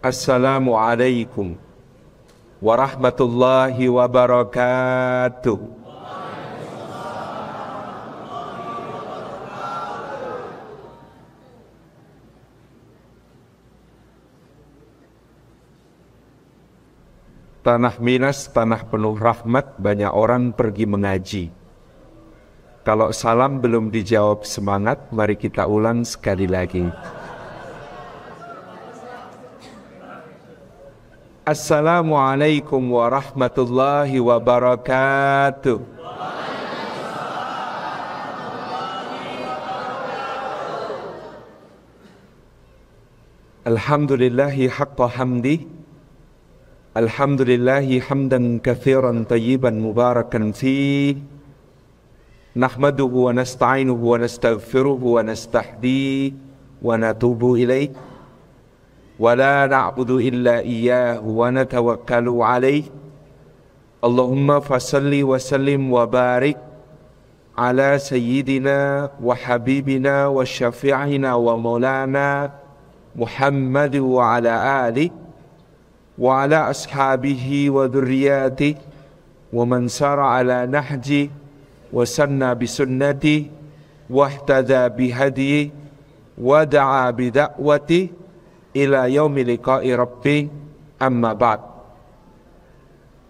Assalamualaikum warahmatullahi wabarakatuh. Tanah Minas, tanah penuh rahmat, banyak orang pergi mengaji. Kalau salam belum dijawab semangat, mari kita ulang sekali lagi. Assalamualaikum warahmatullahi wabarakatuh. Alhamdulillahi haqqa hamdi. Alhamdulillahi hamdan katsiran tayyiban mubarakan fi. Nahmaduhu wa nasta'inuhu wa nastaghfiruhu wa nastahdi wa natubu ilaih. Wa la na'budu illa iyyahu wa natawakkalu alaih. Allahumma fasalli wa sallim wa barik ala sayyidina wa habibina wa syafi'ina wa maulana Muhammad wa ala alihi wa ala ashabihi wa dhurriyyatihi wa man sara ala nahji wa sanna bi sunnati wa ihtada bi hadiyi wa da'a bi da'wati ila yaumi liqa'i rabbi, amma ba'd.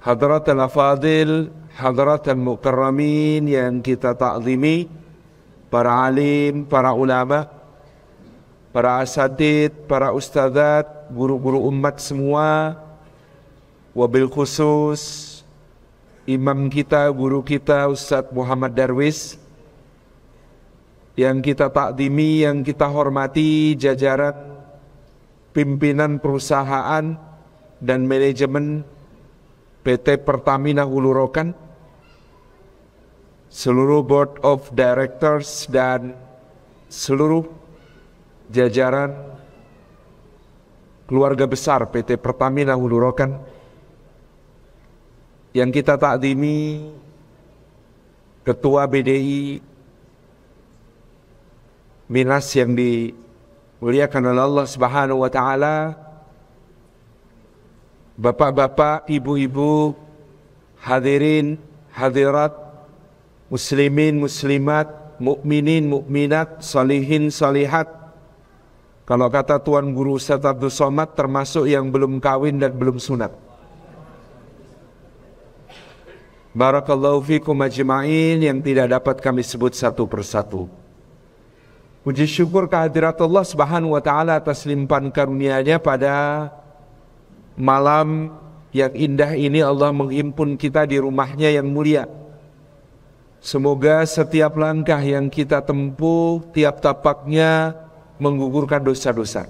Hadratul afadil, hadratul mukarramin yang kita ta'zimi, para alim, para ulama, para asatid, para ustadzat, guru-guru umat semua, wabil khusus imam kita, guru kita Ustadz Muhammad Darwis, yang kita takdimi, yang kita hormati, jajaran pimpinan perusahaan dan manajemen PT Pertamina Hulu Rokan, seluruh board of directors dan seluruh jajaran keluarga besar PT Pertamina Hulu Rokan, yang kita takdimi Ketua BDI Minas yang dimuliakan oleh Allah Subhanahu wa taala, bapak-bapak, ibu-ibu, hadirin, hadirat, muslimin, muslimat, mukminin, mukminat, salihin, salihat. Kalau kata Tuan Guru Ustadz Abdul Somad, termasuk yang belum kawin dan belum sunat. Barakallahu fikum ajma'in yang tidak dapat kami sebut satu persatu. Puji syukur kehadirat Allah Subhanahu wa taala atas limpahan karunia-Nya pada malam yang indah ini. Allah menghimpun kita di rumah-Nya yang mulia. Semoga setiap langkah yang kita tempuh, tiap tapaknya menggugurkan dosa-dosa.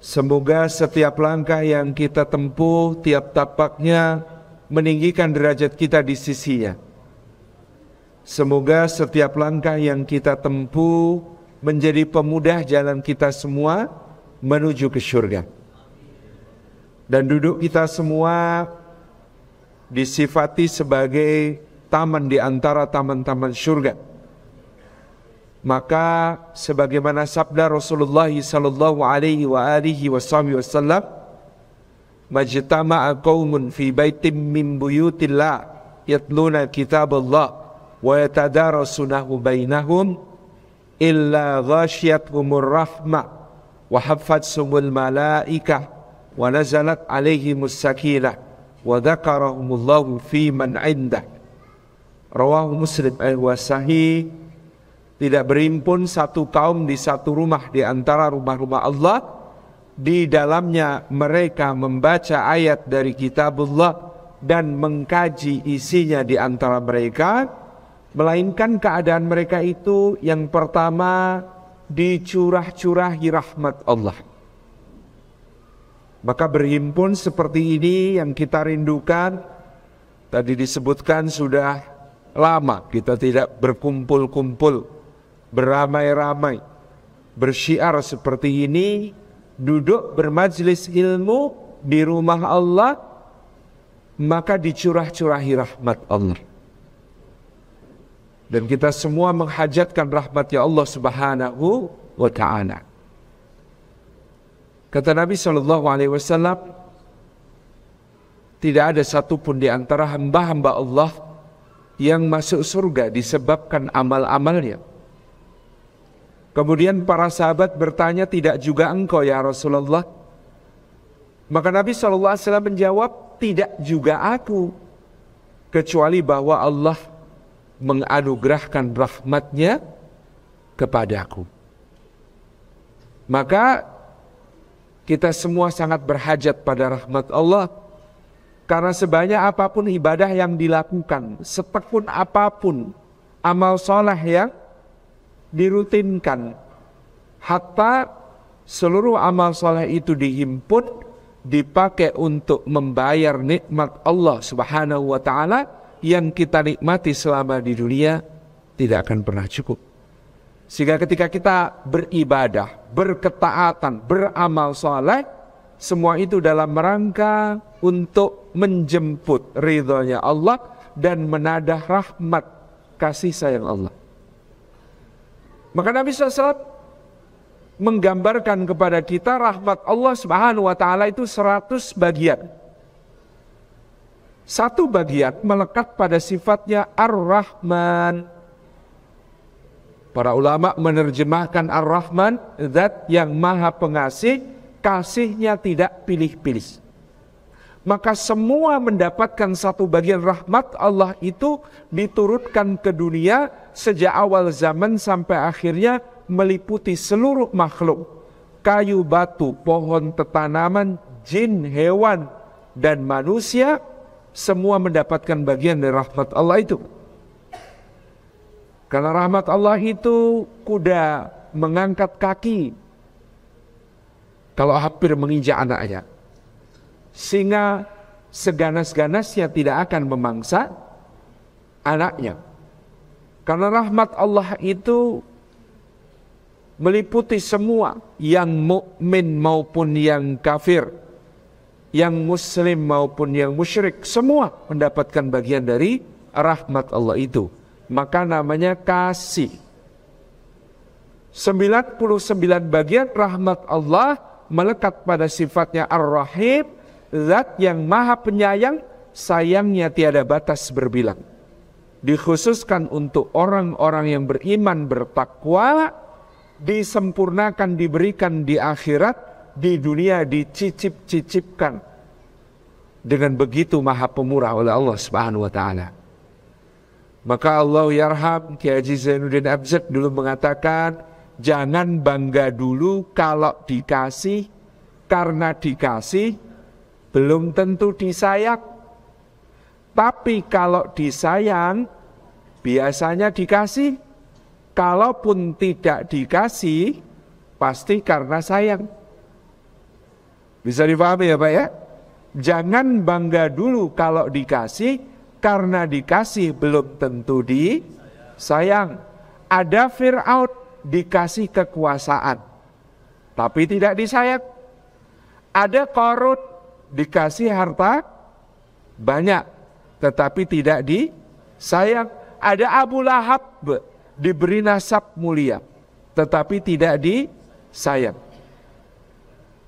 Semoga setiap langkah yang kita tempuh, tiap tapaknya meninggikan derajat kita di sisinya. Semoga setiap langkah yang kita tempuh menjadi pemudah jalan kita semua menuju ke surga. Dan duduk kita semua disifati sebagai taman di antara taman-taman surga. Maka sebagaimana sabda Rasulullah sallallahu alaihi wa alihi wasallam, majtama'a qaumun fi baitin min buyutillah yatluna kitaballah wa yatadarasunahu bainahum illa ghashiyatuhumur rahmah wa haffatsumul malaikah wa nazalat alaihimus sakinah wa dzakarahumullahu fi man 'indah. Rawahu Muslim wa sahih. Tidak berimpun satu kaum di satu rumah di antara rumah-rumah Allah, di dalamnya mereka membaca ayat dari kitabullah dan mengkaji isinya di antara mereka, melainkan keadaan mereka itu yang pertama dicurah-curahi rahmat Allah. Maka berhimpun seperti ini yang kita rindukan. Tadi disebutkan sudah lama kita tidak berkumpul-kumpul, beramai-ramai, bersyiar seperti ini, duduk bermajlis ilmu di rumah Allah, maka dicurah-curahi rahmat Allah. Dan kita semua menghajatkan rahmatnya Allah Subhanahu wa ta'ala. Kata Nabi SAW, tidak ada satupun di antara hamba-hamba Allah yang masuk surga disebabkan amal-amalnya. Kemudian para sahabat bertanya, tidak juga engkau ya Rasulullah? Maka Nabi SAW menjawab, tidak juga aku, kecuali bahwa Allah menganugerahkan rahmatnya kepadaku. Maka kita semua sangat berhajat pada rahmat Allah. Karena sebanyak apapun ibadah yang dilakukan, setekun apapun amal soleh yang dirutinkan, hatta seluruh amal soleh itu dihimpun, dipakai untuk membayar nikmat Allah Subhanahu wa ta'ala yang kita nikmati selama di dunia, tidak akan pernah cukup. Sehingga ketika kita beribadah, berketaatan, beramal soleh, semua itu dalam rangka untuk menjemput ridhonya Allah dan menadah rahmat kasih sayang Allah. Maka Nabi SAW menggambarkan kepada kita rahmat Allah Subhanahu wa ta'ala itu 100 bagian. Satu bagian melekat pada sifatnya Ar-Rahman. Para ulama menerjemahkan Ar-Rahman, zat yang maha pengasih, kasihnya tidak pilih-pilih. Maka semua mendapatkan satu bagian rahmat Allah itu diturunkan ke dunia sejak awal zaman sampai akhirnya meliputi seluruh makhluk. Kayu, batu, pohon, tetanaman, jin, hewan, dan manusia, semua mendapatkan bagian dari rahmat Allah itu. Karena rahmat Allah itu kuda mengangkat kaki kalau hampir menginjak anaknya, sehingga seganas-ganasnya tidak akan memangsa anaknya. Karena rahmat Allah itu meliputi semua, yang mukmin maupun yang kafir, yang muslim maupun yang musyrik, semua mendapatkan bagian dari rahmat Allah itu. Maka namanya kasih. 99 bagian rahmat Allah melekat pada sifatnya Ar-Rahim, zat yang maha penyayang, sayangnya tiada batas berbilang. Dikhususkan untuk orang-orang yang beriman, bertakwa, disempurnakan, diberikan di akhirat, di dunia dicicip-cicipkan dengan begitu maha pemurah oleh Allah Subhanahu wa ta'ala. Maka Allah yarham Kiai Haji Zainuddin Abzad dulu mengatakan, jangan bangga dulu kalau dikasih, karena dikasih belum tentu disayang. Tapi kalau disayang biasanya dikasih. Kalaupun tidak dikasih pasti karena sayang. Bisa dipahami ya Pak ya? Jangan bangga dulu kalau dikasih, karena dikasih belum tentu disayang. Ada Fir'aun dikasih kekuasaan tapi tidak disayang. Ada Qarun dikasih harta banyak tetapi tidak disayang. Ada Abu Lahab diberi nasab mulia tetapi tidak disayang.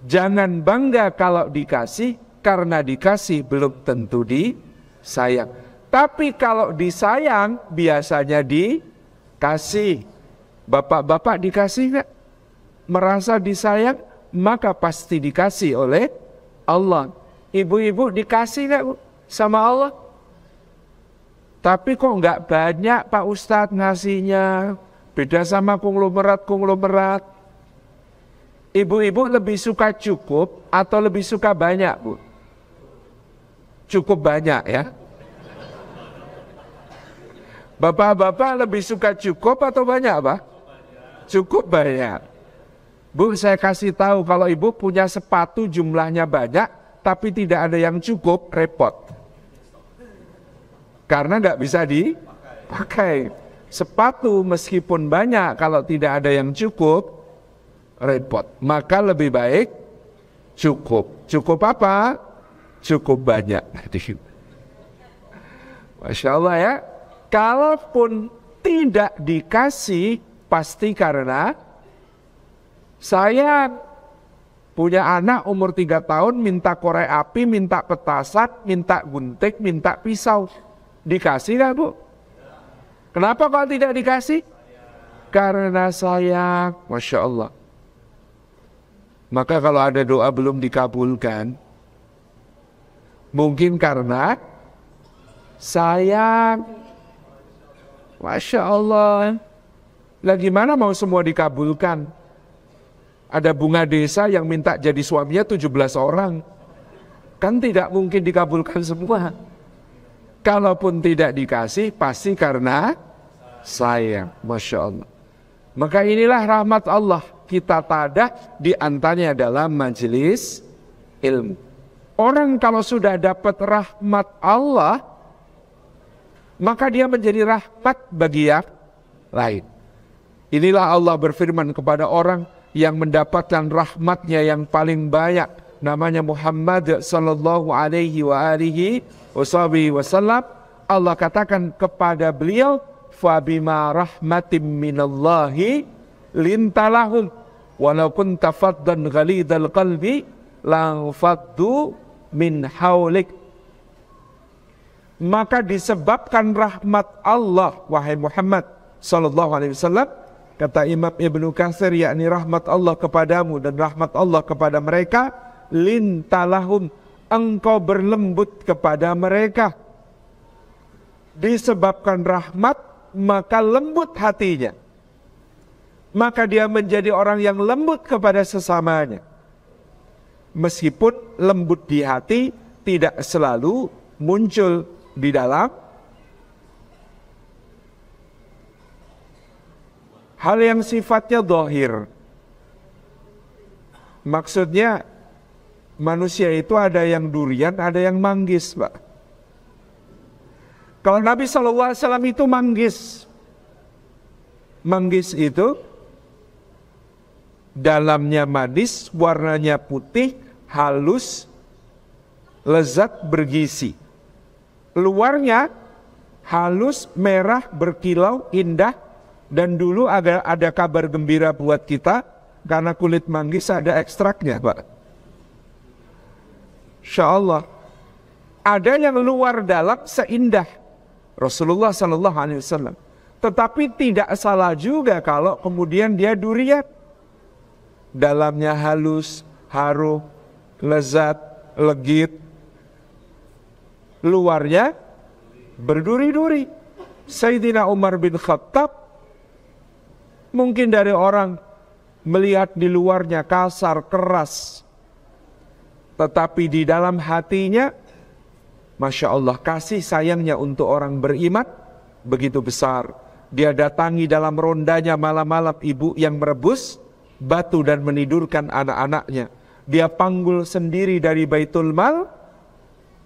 Jangan bangga kalau dikasih, karena dikasih belum tentu disayang. Tapi kalau disayang biasanya dikasih. Bapak-bapak dikasih nggak? Merasa disayang, maka pasti dikasih oleh Allah. Ibu-ibu dikasih nggak sama Allah? Tapi kok nggak banyak Pak Ustadz ngasihnya? Beda sama konglomerat. Ibu-ibu lebih suka cukup atau lebih suka banyak, Bu? Cukup banyak ya. Bapak-bapak lebih suka cukup atau banyak, Pak? Cukup banyak. Bu, saya kasih tahu, kalau ibu punya sepatu jumlahnya banyak tapi tidak ada yang cukup, repot. Karena nggak bisa dipakai. Sepatu meskipun banyak, kalau tidak ada yang cukup, repot. Maka lebih baik cukup. Cukup apa? Cukup banyak. Masya Allah ya. Kalaupun tidak dikasih, pasti karena sayang. Punya anak umur 3 tahun minta korek api, minta petasan, minta gunting, minta pisau. Dikasih nggak Bu? Kenapa kalau tidak dikasih? Karena sayang. Masya Allah. Maka kalau ada doa belum dikabulkan, mungkin karena sayang. Masya Allah. Lah gimana mau semua dikabulkan? Ada bunga desa yang minta jadi suaminya 17 orang. Kan tidak mungkin dikabulkan semua. Kalaupun tidak dikasih, pasti karena sayang. Masya Allah. Maka inilah rahmat Allah. Kita tadah di antaranya dalam majelis ilmu. Orang kalau sudah dapat rahmat Allah, maka dia menjadi rahmat bagi yang lain. Inilah Allah berfirman kepada orang yang mendapatkan rahmatnya yang paling banyak, namanya Muhammad sallallahu alaihi wasallam. Allah katakan kepada beliau, fabima rahmatim minallahi lintalahum walau kunta faddan ghalidhal qalbi lang faddu min haulik. Maka disebabkan rahmat Allah, wahai Muhammad sallallahu alaihi wasallam, kata Imam Ibnu Katsir, yakni rahmat Allah kepadamu dan rahmat Allah kepada mereka, lintalahum, engkau berlembut kepada mereka. Disebabkan rahmat, maka lembut hatinya. Maka dia menjadi orang yang lembut kepada sesamanya. Meskipun lembut di hati tidak selalu muncul di dalam hal yang sifatnya zahir. Maksudnya manusia itu ada yang durian, ada yang manggis, Pak. Kalau Nabi SAW itu manggis. Manggis itu dalamnya manis, warnanya putih, halus, lezat, bergizi. Luarnya halus, merah, berkilau, indah. Dan dulu ada kabar gembira buat kita, karena kulit manggis ada ekstraknya, Pak. Insya Allah. Ada yang luar dalam seindah Rasulullah SAW. Tetapi tidak salah juga kalau kemudian dia durian. Dalamnya halus, harum, lezat, legit. Luarnya berduri-duri. Sayyidina Umar bin Khattab, mungkin dari orang melihat di luarnya kasar, keras, tetapi di dalam hatinya, Masya Allah, kasih sayangnya untuk orang beriman begitu besar. Dia datangi dalam rondanya malam-malam ibu yang merebus batu dan menidurkan anak-anaknya. Dia panggul sendiri dari Baitul Mal,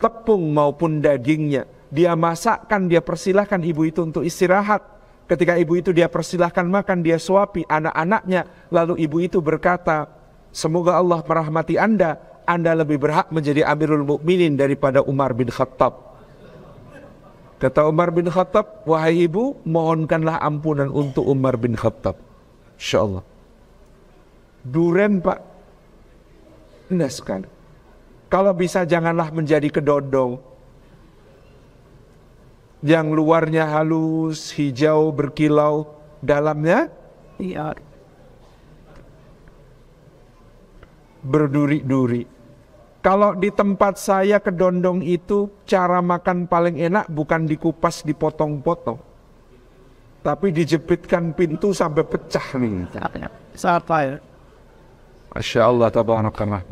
tepung maupun dagingnya. Dia masakkan, dia persilahkan ibu itu untuk istirahat. Ketika ibu itu dia persilahkan makan, dia suapi anak-anaknya. Lalu ibu itu berkata, semoga Allah merahmati Anda lebih berhak menjadi Amirul Mukminin daripada Umar bin Khattab. Kata Umar bin Khattab, wahai ibu, mohonkanlah ampunan untuk Umar bin Khattab. Insya Allah. Duren, Pak. Indah sekali. Kalau bisa janganlah menjadi kedondong. Yang luarnya halus, hijau, berkilau, dalamnya berduri-duri. Kalau di tempat saya kedondong itu, cara makan paling enak bukan dikupas, dipotong-potong, tapi dijepitkan pintu sampai pecah nih. Masya Allah, tabarakallah.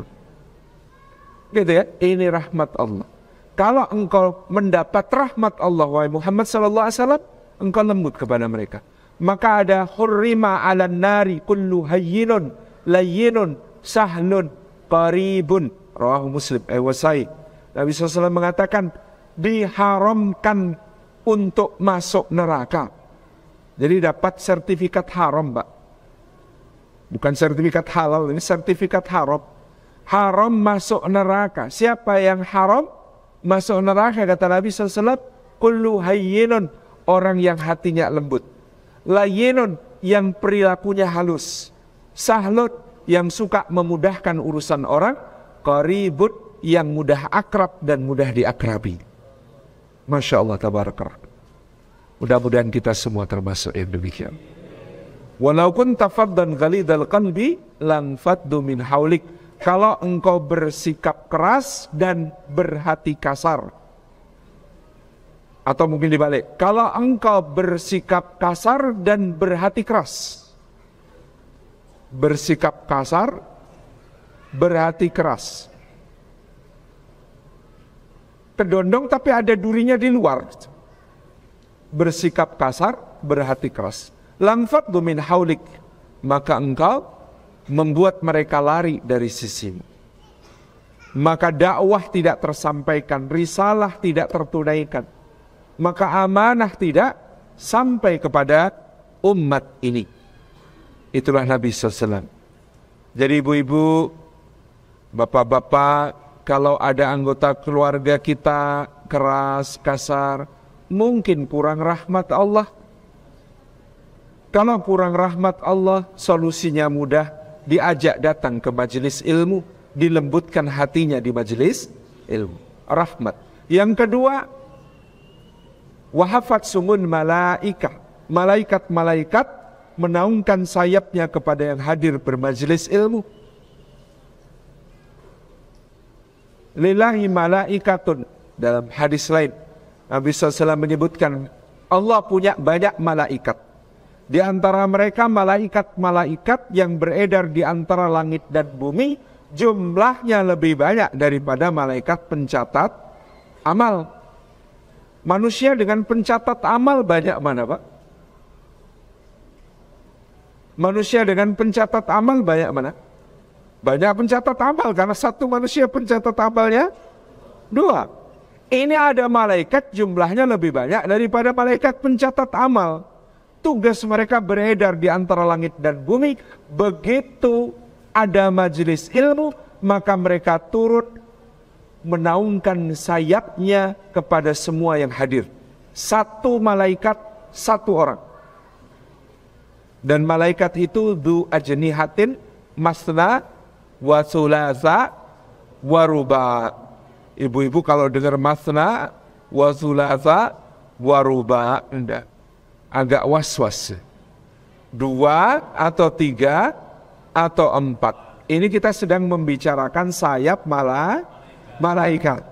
Gitu ya, ini rahmat Allah. Kalau engkau mendapat rahmat Allah, wahai Muhammad SAW, engkau lembut kepada mereka. Maka ada hurrima 'alan nari kullu hayyinun layyinun sahlun qaribun. Rawahu Muslim. Wasai. Nabi SAW mengatakan diharamkan untuk masuk neraka. Jadi dapat sertifikat haram, Pak. Bukan sertifikat halal, ini sertifikat haram. Haram masuk neraka. Siapa yang haram masuk neraka, kata Nabi SAW, kullu hayyinun, orang yang hatinya lembut, layyinun, yang perilakunya halus, sahlun, yang suka memudahkan urusan orang, qaribun yang mudah akrab dan mudah diakrabi. Masya Allah, tabarakallah. Mudah-mudahan kita semua termasuk yang demikian. Walau kunta faddan ghalidhal qalbi lan faddu min haulik. Kalau engkau bersikap keras dan berhati kasar. Atau mungkin dibalik, kalau engkau bersikap kasar dan berhati keras. Bersikap kasar, berhati keras. Kedondong tapi ada durinya di luar. Bersikap kasar, berhati keras. Langfaddu min haulik, maka engkau membuat mereka lari dari sisimu. Maka dakwah tidak tersampaikan, risalah tidak tertunaikan. Maka amanah tidak sampai kepada umat ini. Itulah Nabi SAW. Jadi ibu-ibu, bapak-bapak, kalau ada anggota keluarga kita keras, kasar, mungkin kurang rahmat Allah. Kalau kurang rahmat Allah, solusinya mudah, diajak datang ke majelis ilmu, dilembutkan hatinya di majelis ilmu. Rahmat. Yang kedua, wahafat sumun malaikah. Malaikat-malaikat menaungkan sayapnya kepada yang hadir bermajelis ilmu. Lillahi malaikatun. Dalam hadis lain, Nabi SAW menyebutkan Allah punya banyak malaikat. Di antara mereka malaikat-malaikat yang beredar di antara langit dan bumi, jumlahnya lebih banyak daripada malaikat pencatat amal. Manusia dengan pencatat amal banyak mana, Pak? Manusia dengan pencatat amal banyak mana? Banyak pencatat amal, karena satu manusia pencatat amalnya 2. Ini ada malaikat jumlahnya lebih banyak daripada malaikat pencatat amal. Tugas mereka beredar di antara langit dan bumi. Begitu ada majelis ilmu, maka mereka turut menaungkan sayapnya kepada semua yang hadir. Satu malaikat, satu orang. Dan malaikat itu du ajnihatin masna wa thulatha wa ruba. Ibu-ibu kalau dengar masna wa thulatha wa ruba, agak was-was. 2 atau 3 atau 4. Ini kita sedang membicarakan sayap malaikat.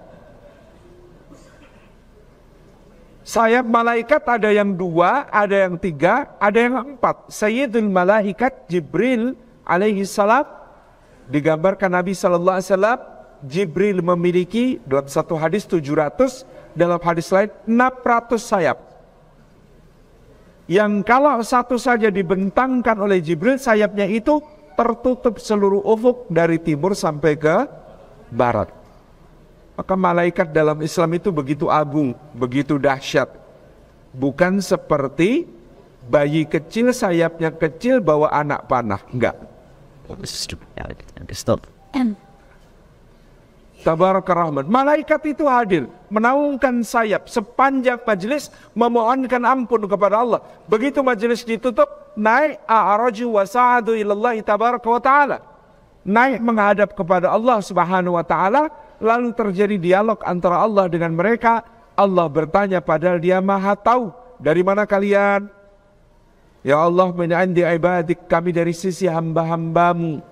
Sayap malaikat ada yang 2, ada yang 3, ada yang 4. Sayyidul malaikat Jibril alaihi salam, digambarkan Nabi sallallahu alaihi wasallam, Jibril memiliki dalam satu hadis 700, dalam hadis lain 600 sayap. Yang kalau satu saja dibentangkan oleh Jibril, sayapnya itu tertutup seluruh ufuk dari timur sampai ke barat. Maka malaikat dalam Islam itu begitu agung, begitu dahsyat. Bukan seperti bayi kecil sayapnya kecil bawa anak panah, enggak. Stop. Tabaraka rahman. Malaikat itu hadir, menaungkan sayap sepanjang majelis, memohonkan ampun kepada Allah. Begitu majelis ditutup, naik a'raju wa sa'adu ilallahi tabaraka wa ta'ala. Naik menghadap kepada Allah subhanahu wa ta'ala. Lalu terjadi dialog antara Allah dengan mereka. Allah bertanya, padahal dia maha tahu. Dari mana kalian? Ya Allah, min indi ibadik, kami dari sisi hamba-hambamu.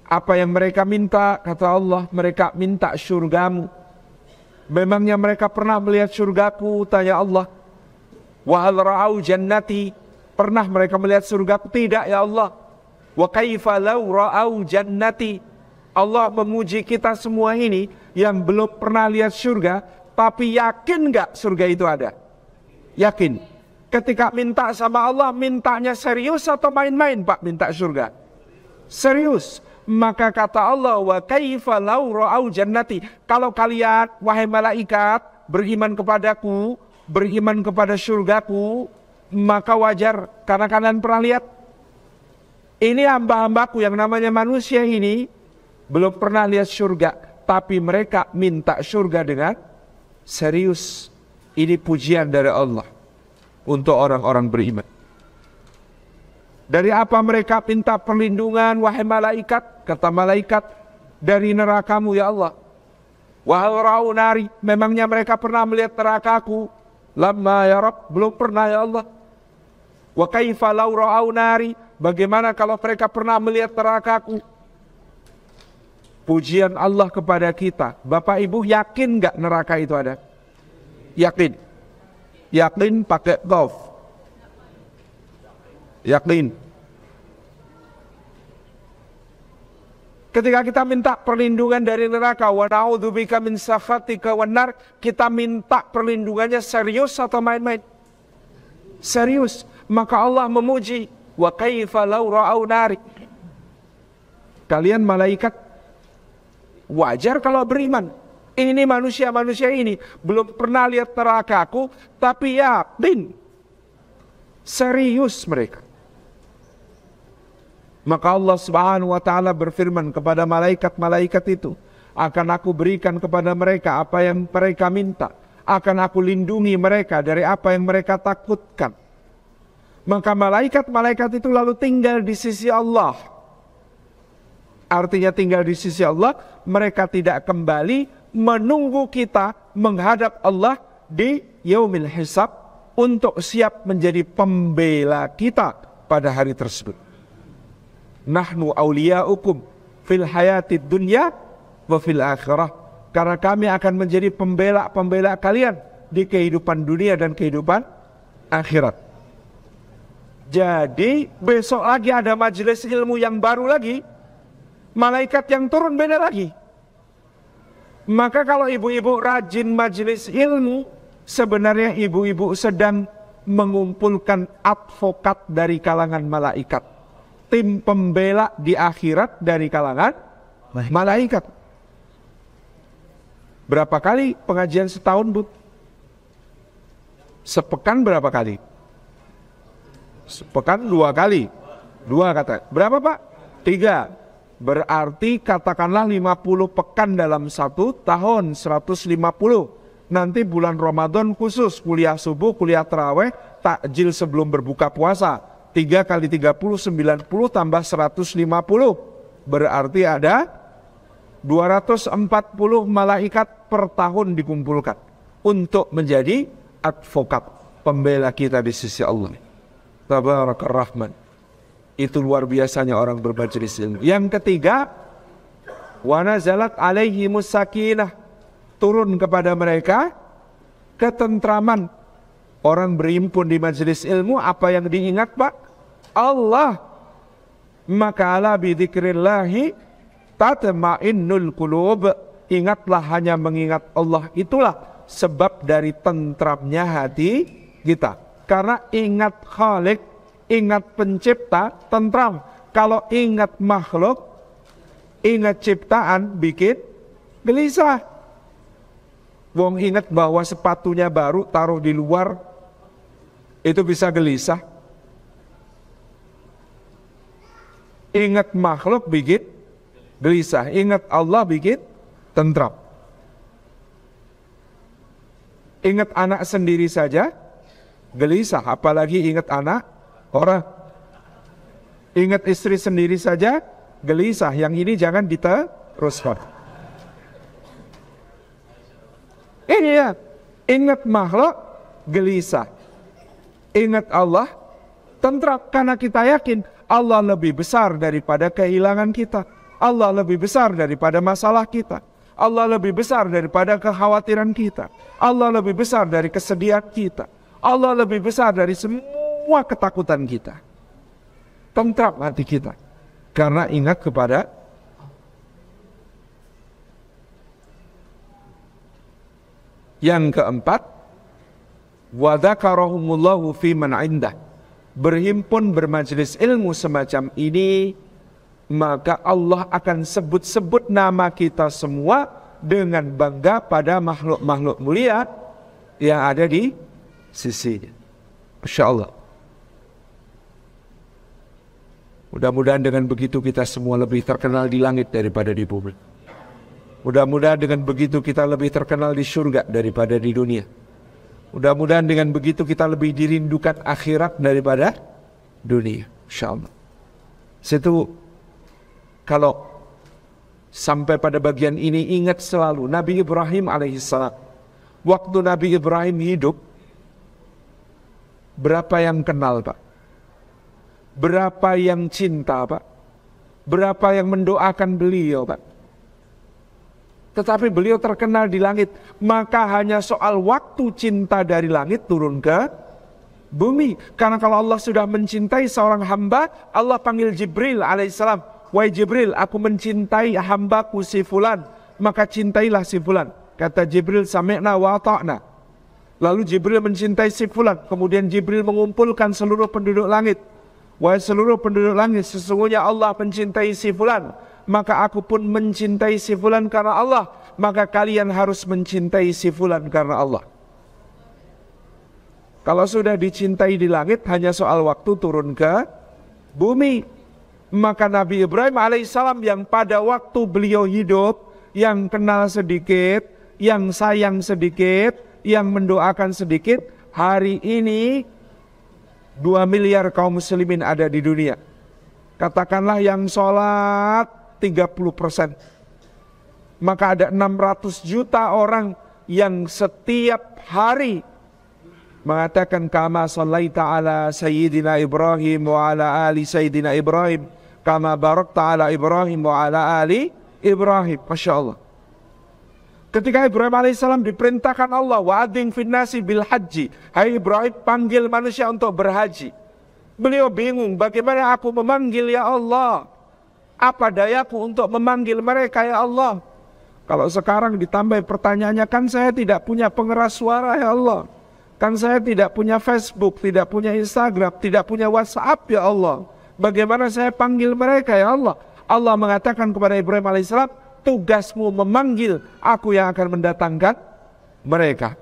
Apa yang mereka minta? Kata Allah, mereka minta surgamu. Memangnya mereka pernah melihat surgaku? Tanya Allah. Wa hal ra'au jannati, pernah mereka melihat surgaku? Tidak ya Allah. Wa kaifa law ra'au jannati, Allah memuji kita semua ini yang belum pernah lihat surga, tapi yakin gak surga itu ada? Yakin. Ketika minta sama Allah, mintanya serius atau main-main Pak minta surga? Serius. Maka kata Allah, wa kaifa law ra'au jannati, kalau kalian wahai malaikat beriman kepadaku, beriman kepada surgaku, maka wajar karena kalian pernah lihat. Ini hamba-hambaku yang namanya manusia ini belum pernah lihat surga, tapi mereka minta surga dengan serius. Ini pujian dari Allah untuk orang-orang beriman. Dari apa mereka minta perlindungan, wahai malaikat? Kata malaikat, dari nerakamu ya Allah. Wahai ra'au nari, memangnya mereka pernah melihat nerakaku? Lamma ya Rabb, belum pernah ya Allah. Wa kaifa law ra'au nari, bagaimana kalau mereka pernah melihat nerakaku? Pujian Allah kepada kita. Bapak Ibu yakin nggak neraka itu ada? Yakin. Yakin pakai qaf. Yakin. Ketika kita minta perlindungan dari neraka, wa na'udzubika min sakhatika wan nar, kita minta perlindungannya serius atau main-main? Serius. Maka Allah memuji, wa kaifa law ra'au nari. Kalian malaikat wajar kalau beriman. Ini manusia-manusia ini belum pernah lihat nerakaku, tapi yakin. Serius mereka. Maka Allah Subhanahu wa taala berfirman kepada malaikat-malaikat itu, akan aku berikan kepada mereka apa yang mereka minta, akan aku lindungi mereka dari apa yang mereka takutkan. Maka malaikat-malaikat itu lalu tinggal di sisi Allah. Artinya tinggal di sisi Allah, mereka tidak kembali menunggu kita menghadap Allah di yaumil hisab untuk siap menjadi pembela kita pada hari tersebut. Nahnu awliya'ukum fil hayatid dunya wa fil akhirah. Karena kami akan menjadi pembela-pembela kalian di kehidupan dunia dan kehidupan akhirat. Jadi besok lagi ada majelis ilmu yang baru lagi. Malaikat yang turun beda lagi. Maka kalau ibu-ibu rajin majelis ilmu, sebenarnya ibu-ibu sedang mengumpulkan advokat dari kalangan malaikat. Tim pembela di akhirat dari kalangan malaikat. Berapa kali pengajian setahun, Bu? Sepekan berapa kali? Sepekan 2 kali. 2 kata. Berapa, Pak? 3. Berarti katakanlah 50 pekan dalam 1 tahun, 150. Nanti bulan Ramadan khusus, kuliah subuh, kuliah taraweh, takjil sebelum berbuka puasa. 3 kali 30, 90 tambah 150. Berarti ada 240 malaikat per tahun dikumpulkan untuk menjadi advokat, pembela kita di sisi Allah. Tabarakar Rahman. Itu luar biasanya orang bermajelis ilmu. Yang ketiga, wa nazalat alaihimus sakinah, turun kepada mereka ketentraman. Orang berhimpun di majelis ilmu, apa yang diingat, Pak? Allah. Maka ala bidzikrillahi tatma'innul qulub. Ingatlah, hanya mengingat Allah itulah sebab dari tentramnya hati kita. Karena ingat Khalik, ingat pencipta, tentram. Kalau ingat makhluk, ingat ciptaan, bikin gelisah. Wong ingat bahwa sepatunya baru, taruh di luar, itu bisa gelisah. Ingat makhluk bikin gelisah, ingat Allah bikin tentram. Ingat anak sendiri saja gelisah, apalagi ingat anak orang. Ingat istri sendiri saja gelisah, yang ini jangan diteruskan. Ini ya, ingat makhluk gelisah, ingat Allah tentram, karena kita yakin Allah lebih besar daripada kehilangan kita, Allah lebih besar daripada masalah kita, Allah lebih besar daripada kekhawatiran kita, Allah lebih besar dari kesedihan kita, Allah lebih besar dari semua ketakutan kita. Tentram hati kita karena ingat kepada yang keempat, wa dzakarahumullahu fi man indah. Berhimpun bermajelis ilmu semacam ini, maka Allah akan sebut-sebut nama kita semua dengan bangga pada makhluk-makhluk mulia yang ada di sisinya. Masya Allah. Mudah-mudahan dengan begitu kita semua lebih terkenal di langit daripada di bumi. Mudah-mudahan dengan begitu kita lebih terkenal di surga daripada di dunia. Mudah-mudahan dengan begitu kita lebih dirindukan akhirat daripada dunia. Insyaallah. Situ kalau sampai pada bagian ini ingat selalu Nabi Ibrahim alaihissalam. Waktu Nabi Ibrahim hidup, berapa yang kenal Pak? Berapa yang cinta Pak? Berapa yang mendoakan beliau Pak? Tetapi beliau terkenal di langit. Maka hanya soal waktu cinta dari langit turun ke bumi. Karena kalau Allah sudah mencintai seorang hamba, Allah panggil Jibril alaihissalam. Wahai Jibril, aku mencintai hambaku si fulan, maka cintailah si fulan. Kata Jibril, sami'na wa ata'na. Lalu Jibril mencintai si fulan. Kemudian Jibril mengumpulkan seluruh penduduk langit. Wahai seluruh penduduk langit, sesungguhnya Allah mencintai si fulan, maka aku pun mencintai si fulan karena Allah. Maka kalian harus mencintai si fulan karena Allah. Kalau sudah dicintai di langit, hanya soal waktu turun ke bumi. Maka Nabi Ibrahim alaihissalam yang pada waktu beliau hidup, yang kenal sedikit, yang sayang sedikit, yang mendoakan sedikit, hari ini 2 miliar kaum muslimin ada di dunia. Katakanlah yang sholat 30%. Maka ada 600 juta orang yang setiap hari mengatakan kama sallaita ala sayyidina Ibrahim wa ala ali sayyidina Ibrahim kama barakta ala Ibrahim wa ala ali Ibrahim. Masya Allah. Ketika Ibrahim alaihissalam diperintahkan Allah, wa'adhin finnasi bil haji, hai Ibrahim, panggil manusia untuk berhaji. Beliau bingung, bagaimana aku memanggil ya Allah? Apa dayaku untuk memanggil mereka ya Allah? Kalau sekarang ditambah pertanyaannya, kan saya tidak punya pengeras suara ya Allah. Kan saya tidak punya Facebook, tidak punya Instagram, tidak punya WhatsApp ya Allah. Bagaimana saya panggil mereka ya Allah? Allah mengatakan kepada Ibrahim alaihissalam, tugasmu memanggil, aku yang akan mendatangkan mereka.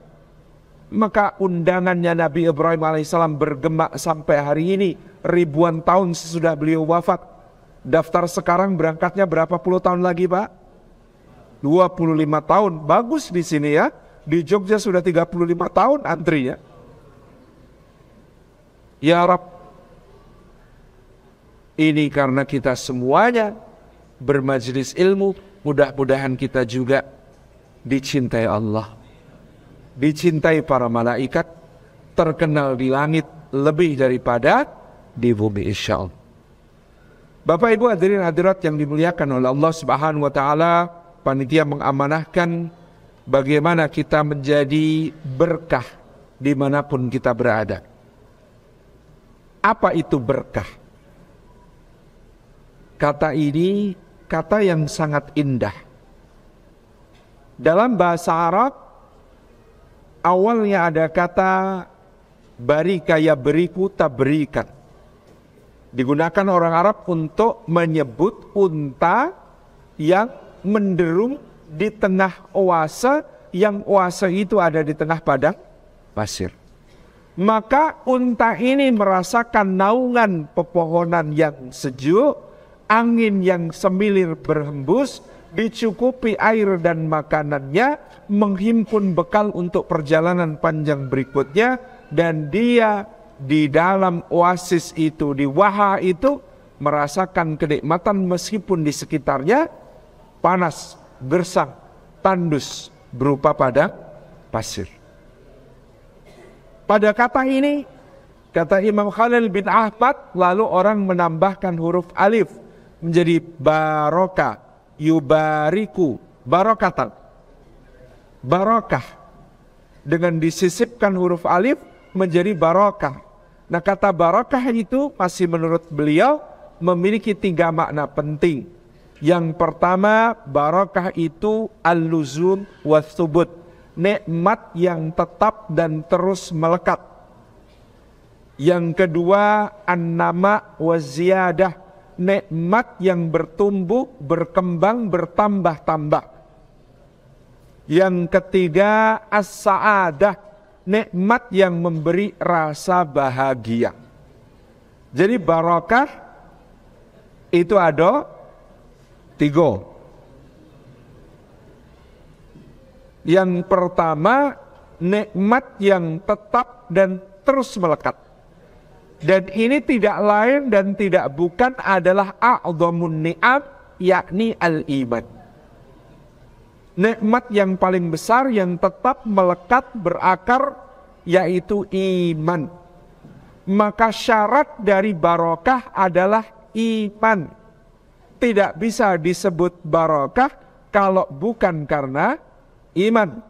Maka undangannya Nabi Ibrahim alaihissalam bergema sampai hari ini, ribuan tahun sesudah beliau wafat. Daftar sekarang berangkatnya berapa puluh tahun lagi Pak? 25 tahun. Bagus di sini ya. Di Jogja sudah 35 tahun antrinya. Ya Rabb, ini karena kita semuanya bermajelis ilmu, mudah-mudahan kita juga dicintai Allah, dicintai para malaikat, terkenal di langit lebih daripada di bumi insyaallah. Bapak Ibu hadirin hadirat yang dimuliakan oleh Allah Subhanahu wa taala, panitia mengamanahkan bagaimana kita menjadi berkah dimanapun kita berada. Apa itu berkah? Kata ini kata yang sangat indah. Dalam bahasa Arab, awalnya ada kata barika ya beriku tabrikan. Digunakan orang Arab untuk menyebut unta yang menderum di tengah oase, yang oase itu ada di tengah padang pasir. Maka unta ini merasakan naungan pepohonan yang sejuk, angin yang semilir berhembus, dicukupi air dan makanannya, menghimpun bekal untuk perjalanan panjang berikutnya, dan dia di dalam oasis itu, di waha itu, merasakan kenikmatan meskipun di sekitarnya panas, gersang, tandus berupa padang pasir. Pada kata ini, kata Imam Khalil bin Ahmad, lalu orang menambahkan huruf alif menjadi barokah, yubariku, barokatan, barokah, dengan disisipkan huruf alif menjadi barokah. Nah, kata barokah itu masih menurut beliau memiliki 3 makna penting. Yang pertama, barokah itu al-luzum wa thubut, nikmat yang tetap dan terus melekat. Yang kedua, an-nama wa ziyadah, nikmat yang bertumbuh, berkembang, bertambah-tambah. Yang ketiga, as-sa'adah, nikmat yang memberi rasa bahagia. Jadi barokah itu ada 3. Yang pertama, nikmat yang tetap dan terus melekat. Dan ini tidak lain dan tidak bukan adalah a'dhamun ni'am, yakni al-iman. Nikmat yang paling besar yang tetap melekat berakar yaitu iman. Maka syarat dari barokah adalah iman. Tidak bisa disebut barokah kalau bukan karena iman.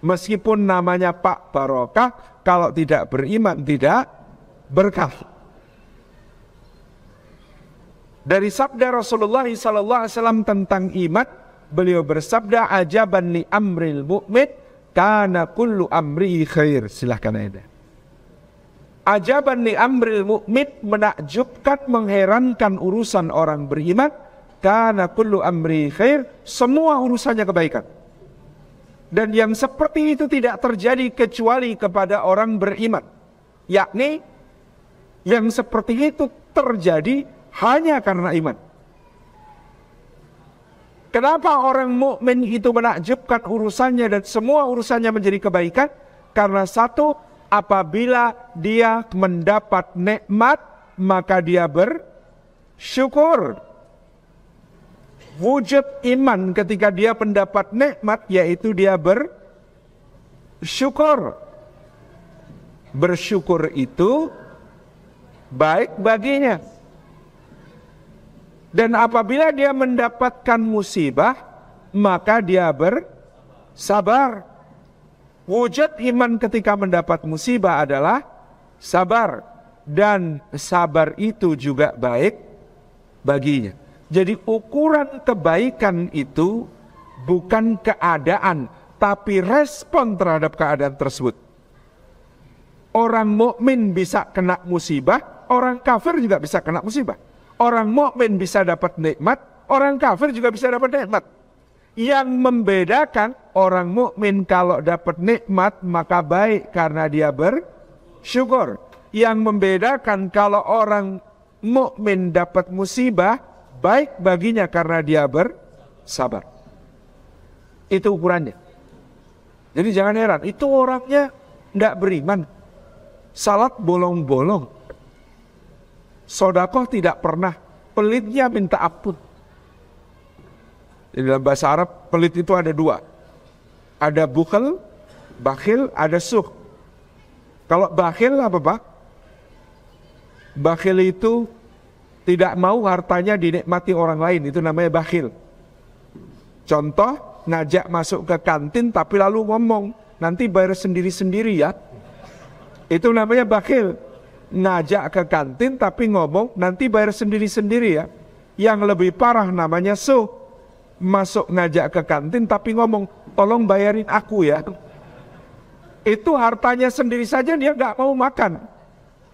Meskipun namanya Pak Barokah, kalau tidak beriman tidak berkah. Dari sabda Rasulullah SAW tentang iman, beliau bersabda, ajaban li amril mu'min, kana kullu amri khair. Silahkan ada. Ajaban li amril mu'min, menakjubkan, mengherankan urusan orang beriman, kana kullu amri khair, semua urusannya kebaikan. Dan yang seperti itu tidak terjadi kecuali kepada orang beriman. Yakni yang seperti itu terjadi hanya karena iman. Kenapa orang mukmin itu menakjubkan urusannya dan semua urusannya menjadi kebaikan? Karena satu, apabila dia mendapat nikmat, maka dia bersyukur. Wujud iman ketika dia mendapat nikmat, yaitu dia bersyukur. Bersyukur itu baik baginya. Dan apabila dia mendapatkan musibah, maka dia bersabar. Wujud iman ketika mendapat musibah adalah sabar. Dan sabar itu juga baik baginya. Jadi ukuran kebaikan itu bukan keadaan, tapi respon terhadap keadaan tersebut. Orang mukmin bisa kena musibah, orang kafir juga bisa kena musibah. Orang mukmin bisa dapat nikmat, orang kafir juga bisa dapat nikmat. Yang membedakan orang mukmin kalau dapat nikmat maka baik karena dia bersyukur. Yang membedakan kalau orang mukmin dapat musibah baik baginya karena dia bersabar. Itu ukurannya. Jadi jangan heran, itu orangnya tidak beriman. Salat bolong-bolong. Sodakoh tidak pernah. Pelitnya minta ampun. Di dalam bahasa Arab, pelit itu ada dua. Ada bukhel, bakhil, ada suh. Kalau bakhil apa Pak? Bakhil itu tidak mau hartanya dinikmati orang lain, itu namanya bakhil. Contoh, ngajak masuk ke kantin tapi lalu ngomong, nanti bayar sendiri-sendiri ya. Itu namanya bakhil. Ngajak ke kantin tapi ngomong, nanti bayar sendiri-sendiri ya. Yang lebih parah namanya suh. Masuk ngajak ke kantin tapi ngomong, tolong bayarin aku ya. Itu hartanya sendiri saja dia nggak mau makan.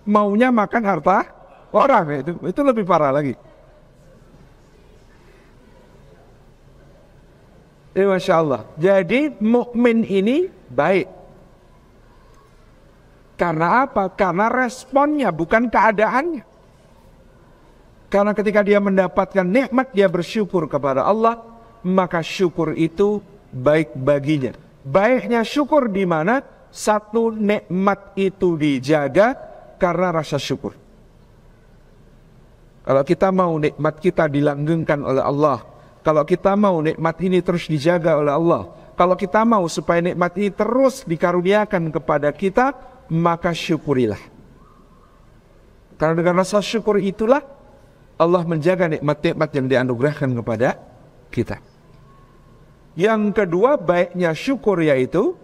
Maunya makan harta orang, itu lebih parah lagi. Masya Allah. Jadi mukmin ini baik. Karena apa? Karena responnya bukan keadaannya. Karena ketika dia mendapatkan nikmat dia bersyukur kepada Allah, maka syukur itu baik baginya. Baiknya syukur di mana? Satu, nikmat itu dijaga karena rasa syukur. Kalau kita mau nikmat kita dilanggengkan oleh Allah, kalau kita mau nikmat ini terus dijaga oleh Allah, kalau kita mau supaya nikmat ini terus dikaruniakan kepada kita, maka syukurilah. Karena dengan rasa syukur itulah Allah menjaga nikmat-nikmat yang dianugerahkan kepada kita. Yang kedua, baiknya syukur yaitu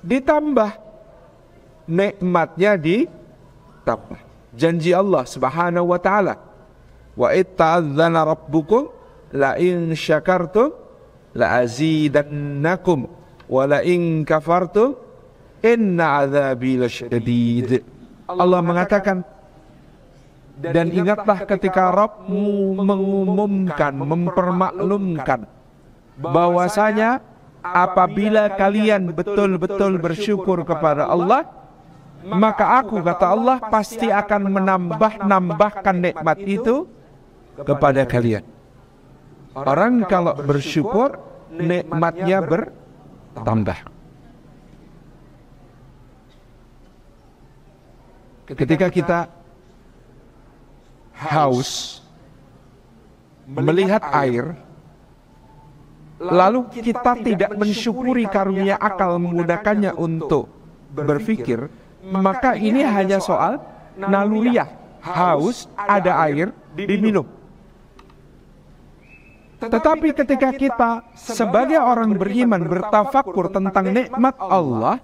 ditambah. Nikmatnya ditambah. Janji Allah Subhanahu wa ta'ala, wa itta'adzana rabbukum la in syakartum la azidannakum wa la in kafartum inna azabi lasyadid. Allah mengatakan, dan ingatlah ketika Rabbmu mengumumkan, mempermaklumkan bahwasanya apabila kalian betul-betul bersyukur kepada Allah, maka aku, kata Allah, pasti akan menambahkan nikmat itu kepada kalian. Orang kalau bersyukur, nikmatnya bertambah. ketika kita haus melihat air, lalu kita tidak mensyukuri karunia akal menggunakannya untuk berpikir, maka ini hanya soal naluriah. Haus, ada air, diminum. Tetapi ketika kita sebagai orang beriman bertafakur tentang nikmat Allah,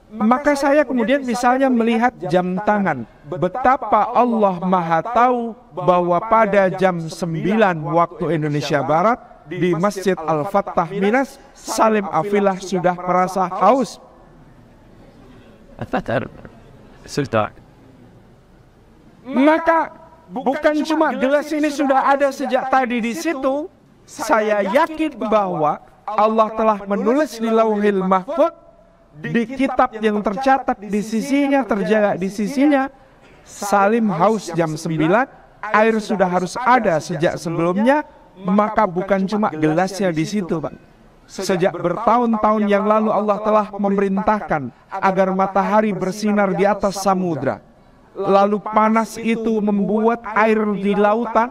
maka saya kemudian misalnya melihat jam tangan. Betapa Allah Maha tahu bahwa pada jam 9 waktu Indonesia Barat di Masjid Al-Fattah Minas, Salim Afilah sudah merasa haus. Maka bukan cuma gelas ini sudah ada sejak tadi di situ, saya yakin bahwa Allah telah menulis di Lauhil Mahfuz, di kitab yang tercatat di sisinya, terjaga di sisinya, Salim haus jam 9, air sudah harus ada sejak sebelumnya, maka bukan cuma gelasnya di situ, Pak. Sejak bertahun-tahun yang lalu Allah telah memerintahkan agar matahari bersinar di atas samudra. Lalu panas itu membuat air di lautan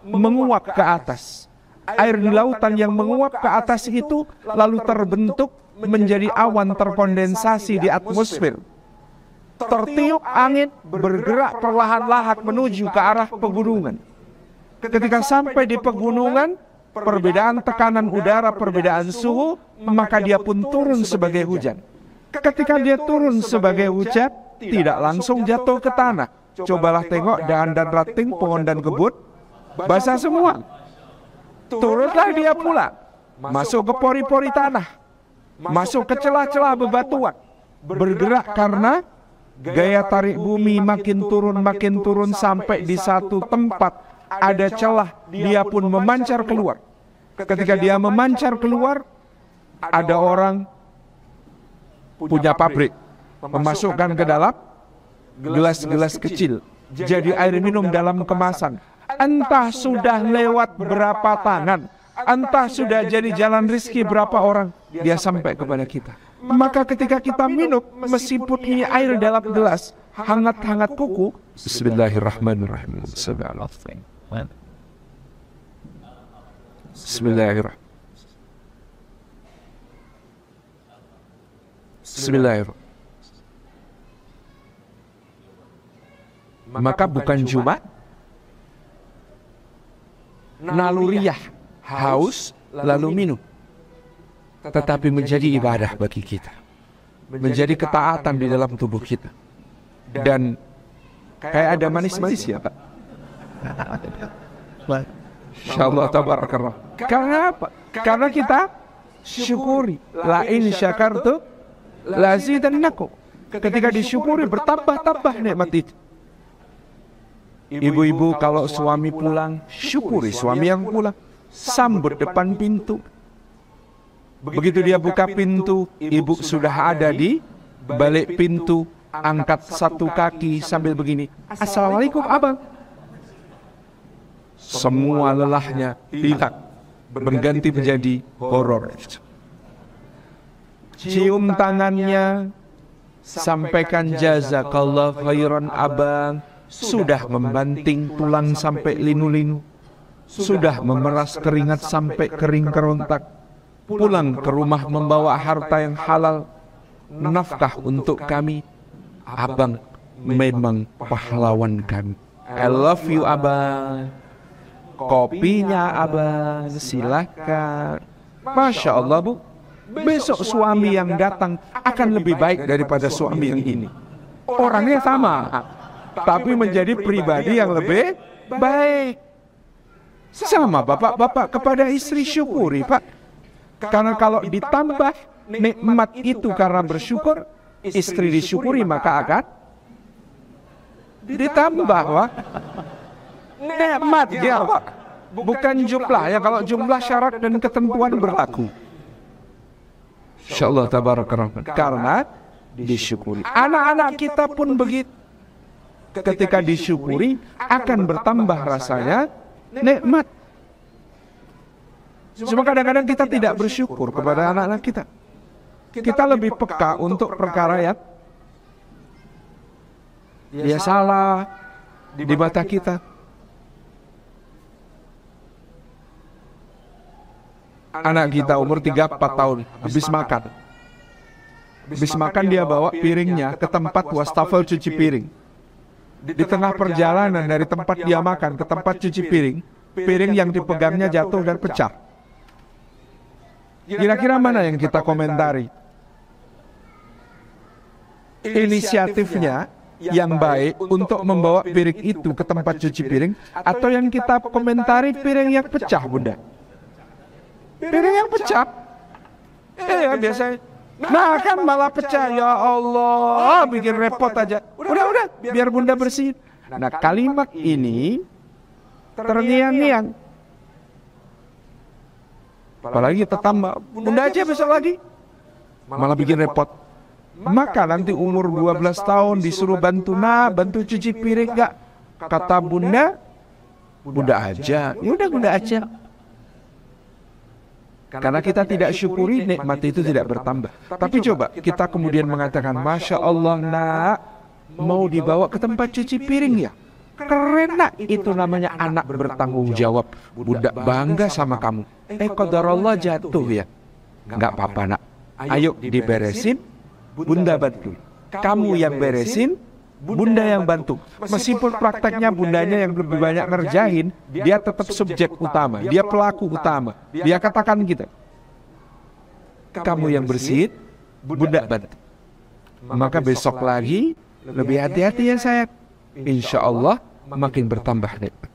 menguap ke atas. Air di lautan yang menguap ke atas itu lalu terbentuk menjadi awan terkondensasi di atmosfer. Tertiup angin bergerak perlahan-lahan menuju ke arah pegunungan. Ketika sampai di pegunungan, perbedaan tekanan udara, perbedaan suhu, maka dia pun turun sebagai hujan. Ketika dia turun sebagai hujan, tidak langsung jatuh ke tanah. Cobalah tengok dahan dan ranting, pohon dan kebun, basah semua. Turunlah dia pulang, masuk ke pori-pori tanah, masuk ke celah-celah bebatuan, bergerak karena gaya tarik bumi makin turun sampai di satu tempat ada celah, dia pun memancar keluar. Ketika dia memancar keluar, ada orang punya pabrik memasukkan ke dalam gelas-gelas kecil jadi air minum dalam kemasan. Entah sudah lewat berapa tangan, entah sudah jadi jalan rezeki berapa orang, dia sampai kepada kita. Maka ketika kita minum, meskipun ini air dalam gelas hangat-hangat kuku, Bismillahirrahmanirrahim. Bismillahirrahmanirrahim. Maka bukan cuma naluriah, haus lalu minum, tetapi menjadi ibadah bagi kita, menjadi ketaatan di dalam tubuh kita. Dan kayak ada manis-manis ya, Pak. Insyaallah tabarakallah. Karena apa? Karena kita syukuri. La in syakartu lazidannakum. Ketika disyukuri bertambah-tambah nikmat itu. Ibu-ibu kalau suami pulang, syukuri suami yang pulang. Sambut depan pintu. Begitu dia buka pintu, ibu sudah ada di balik pintu, angkat satu kaki sambil begini, Assalamualaikum abang. Semua lelahnya hilang, berganti menjadi horor. Cium tangannya, sampaikan jazakallah khairan abang. Sudah membanting tulang sampai linu-linu, sudah memeras keringat sampai kering kerontak, pulang ke rumah membawa harta yang halal, nafkah untuk kami. Abang memang pahlawan kami. I love you abang. Kopinya abang, silakan. Masya Allah bu, besok suami yang datang akan lebih baik daripada suami yang ini. Orangnya sama, tapi menjadi pribadi yang lebih baik. Sama bapak-bapak kepada istri syukuri Pak. Karena kalau ditambah nikmat itu karena bersyukur, istri disyukuri maka akan ditambah Pak. Nikmat ya Pak. Bukan jumlah ya, kalau jumlah syarat dan ketentuan berlaku. Insyaallah tabarakallah. Karena disyukuri. Anak-anak kita pun begitu. Ketika disyukuri akan bertambah rasanya nikmat. Cuma kadang-kadang kita tidak bersyukur kepada anak-anak kita. Kita lebih peka untuk perkara yang dia salah di mata kita. Anak kita umur 3-4 tahun habis makan. Habis makan dia bawa piringnya ke tempat wastafel cuci piring. Di tengah perjalanan dari tempat dia makan ke tempat cuci piring, piring yang dipegangnya jatuh dan pecah. Kira-kira mana yang kita komentari? Inisiatifnya yang baik untuk membawa piring itu ke tempat cuci piring, atau yang kita komentari piring yang pecah, Bunda? Piring yang pecah. Ya biasanya. Nah kan malah pecah, ya Allah, bikin repot aja. Udah, biar Bunda bersihin. Nah kalimat ini terngiang-ngiang. Apalagi kita tambah, Bunda aja besok lagi. Malah bikin repot. Maka nanti umur 12 tahun disuruh bantu cuci piring enggak? Kata Bunda aja. Ya udah Bunda aja. Karena kita tidak syukuri, nikmat itu tidak bertambah. Tapi coba kita kemudian mengatakan, Masya Allah nak, mau dibawa ke tempat cuci piring ya? Keren nak, itu namanya anak bertanggung jawab. Bunda bangga sama kamu. Qadarullah jatuh ya. Nggak apa-apa nak, ayo diberesin, Bunda bantu. Kamu yang beresin, Bunda yang bantu. Meskipun prakteknya bundanya yang lebih banyak ngerjain, dia tetap subjek utama, dia pelaku utama. Dia katakan gitu, kamu yang bersihin, Bunda bantu. Maka besok lagi lebih hati-hati ya sayang. Insya Allah makin bertambah nikmat.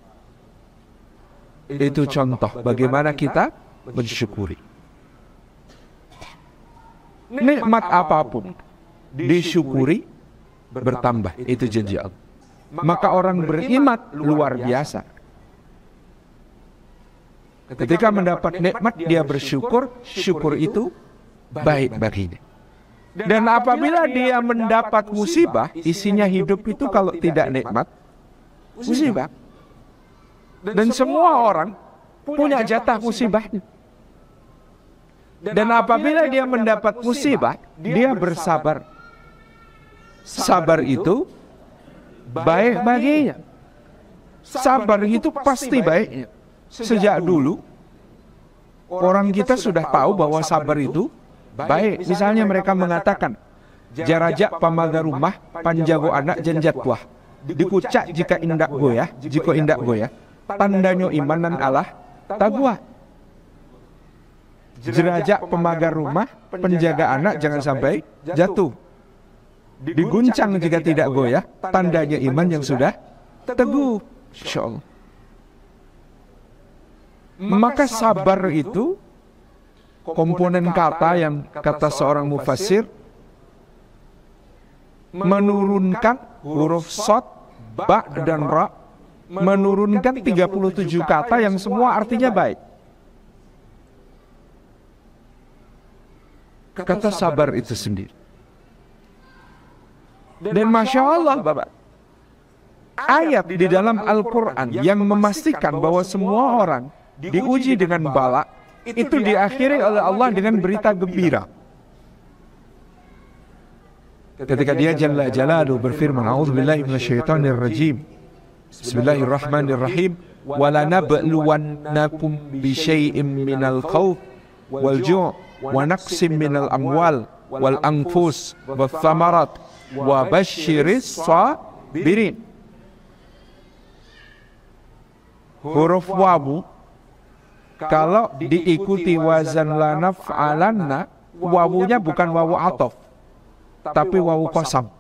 Itu contoh bagaimana kita mensyukuri. Nikmat apapun disyukuri, bertambah, itu janji Allah. Maka orang beriman luar biasa. Ketika mendapat nikmat dia bersyukur, syukur itu baik baginya. Dan apabila dia mendapat musibah, isinya hidup itu kalau tidak nikmat, musibah. Dan semua orang punya jatah musibahnya. Dan apabila dia mendapat musibah, dia bersabar. Sabar itu baik baginya. Sabar itu pasti baiknya. Sejak dulu orang kita sudah tahu bahwa sabar itu baik. Misalnya mereka mengatakan, jarajak pamaga rumah, panjago anak janjat buah. Dikucak jika indak goyah, jika indak goyah, tandanya iman dan Allah tagwa. Jerajak pemagar rumah, penjaga anak jangan sampai jatuh. Diguncang jika tidak goyah, tandanya iman yang sudah teguh. Insya Allah. Maka sabar itu komponen kata yang kata seorang mufassir menurunkan huruf shad, ba dan ra, menurunkan 37 kata yang semua artinya baik. Kata sabar itu sendiri. Dan Masya Allah Bapak, ayat di dalam Al-Quran yang memastikan bahwa semua orang diuji dengan bala, itu diakhiri oleh Allah dengan berita gembira. Ketika dia Jalla Jalaluhu berfirman, A'udzubillahi minasyaitonirrajim, Bismillahirrahmanirrahim, walanabluwannakum bisyai'im minal khawf wal ju' wa naqsim minal amwal wal anfus wath thamarat wa basyiris sabirin. Huruf wawu kalau diikuti wazan la naf'alanna, wawunya bukan wawu atof, tapi wawu qasam.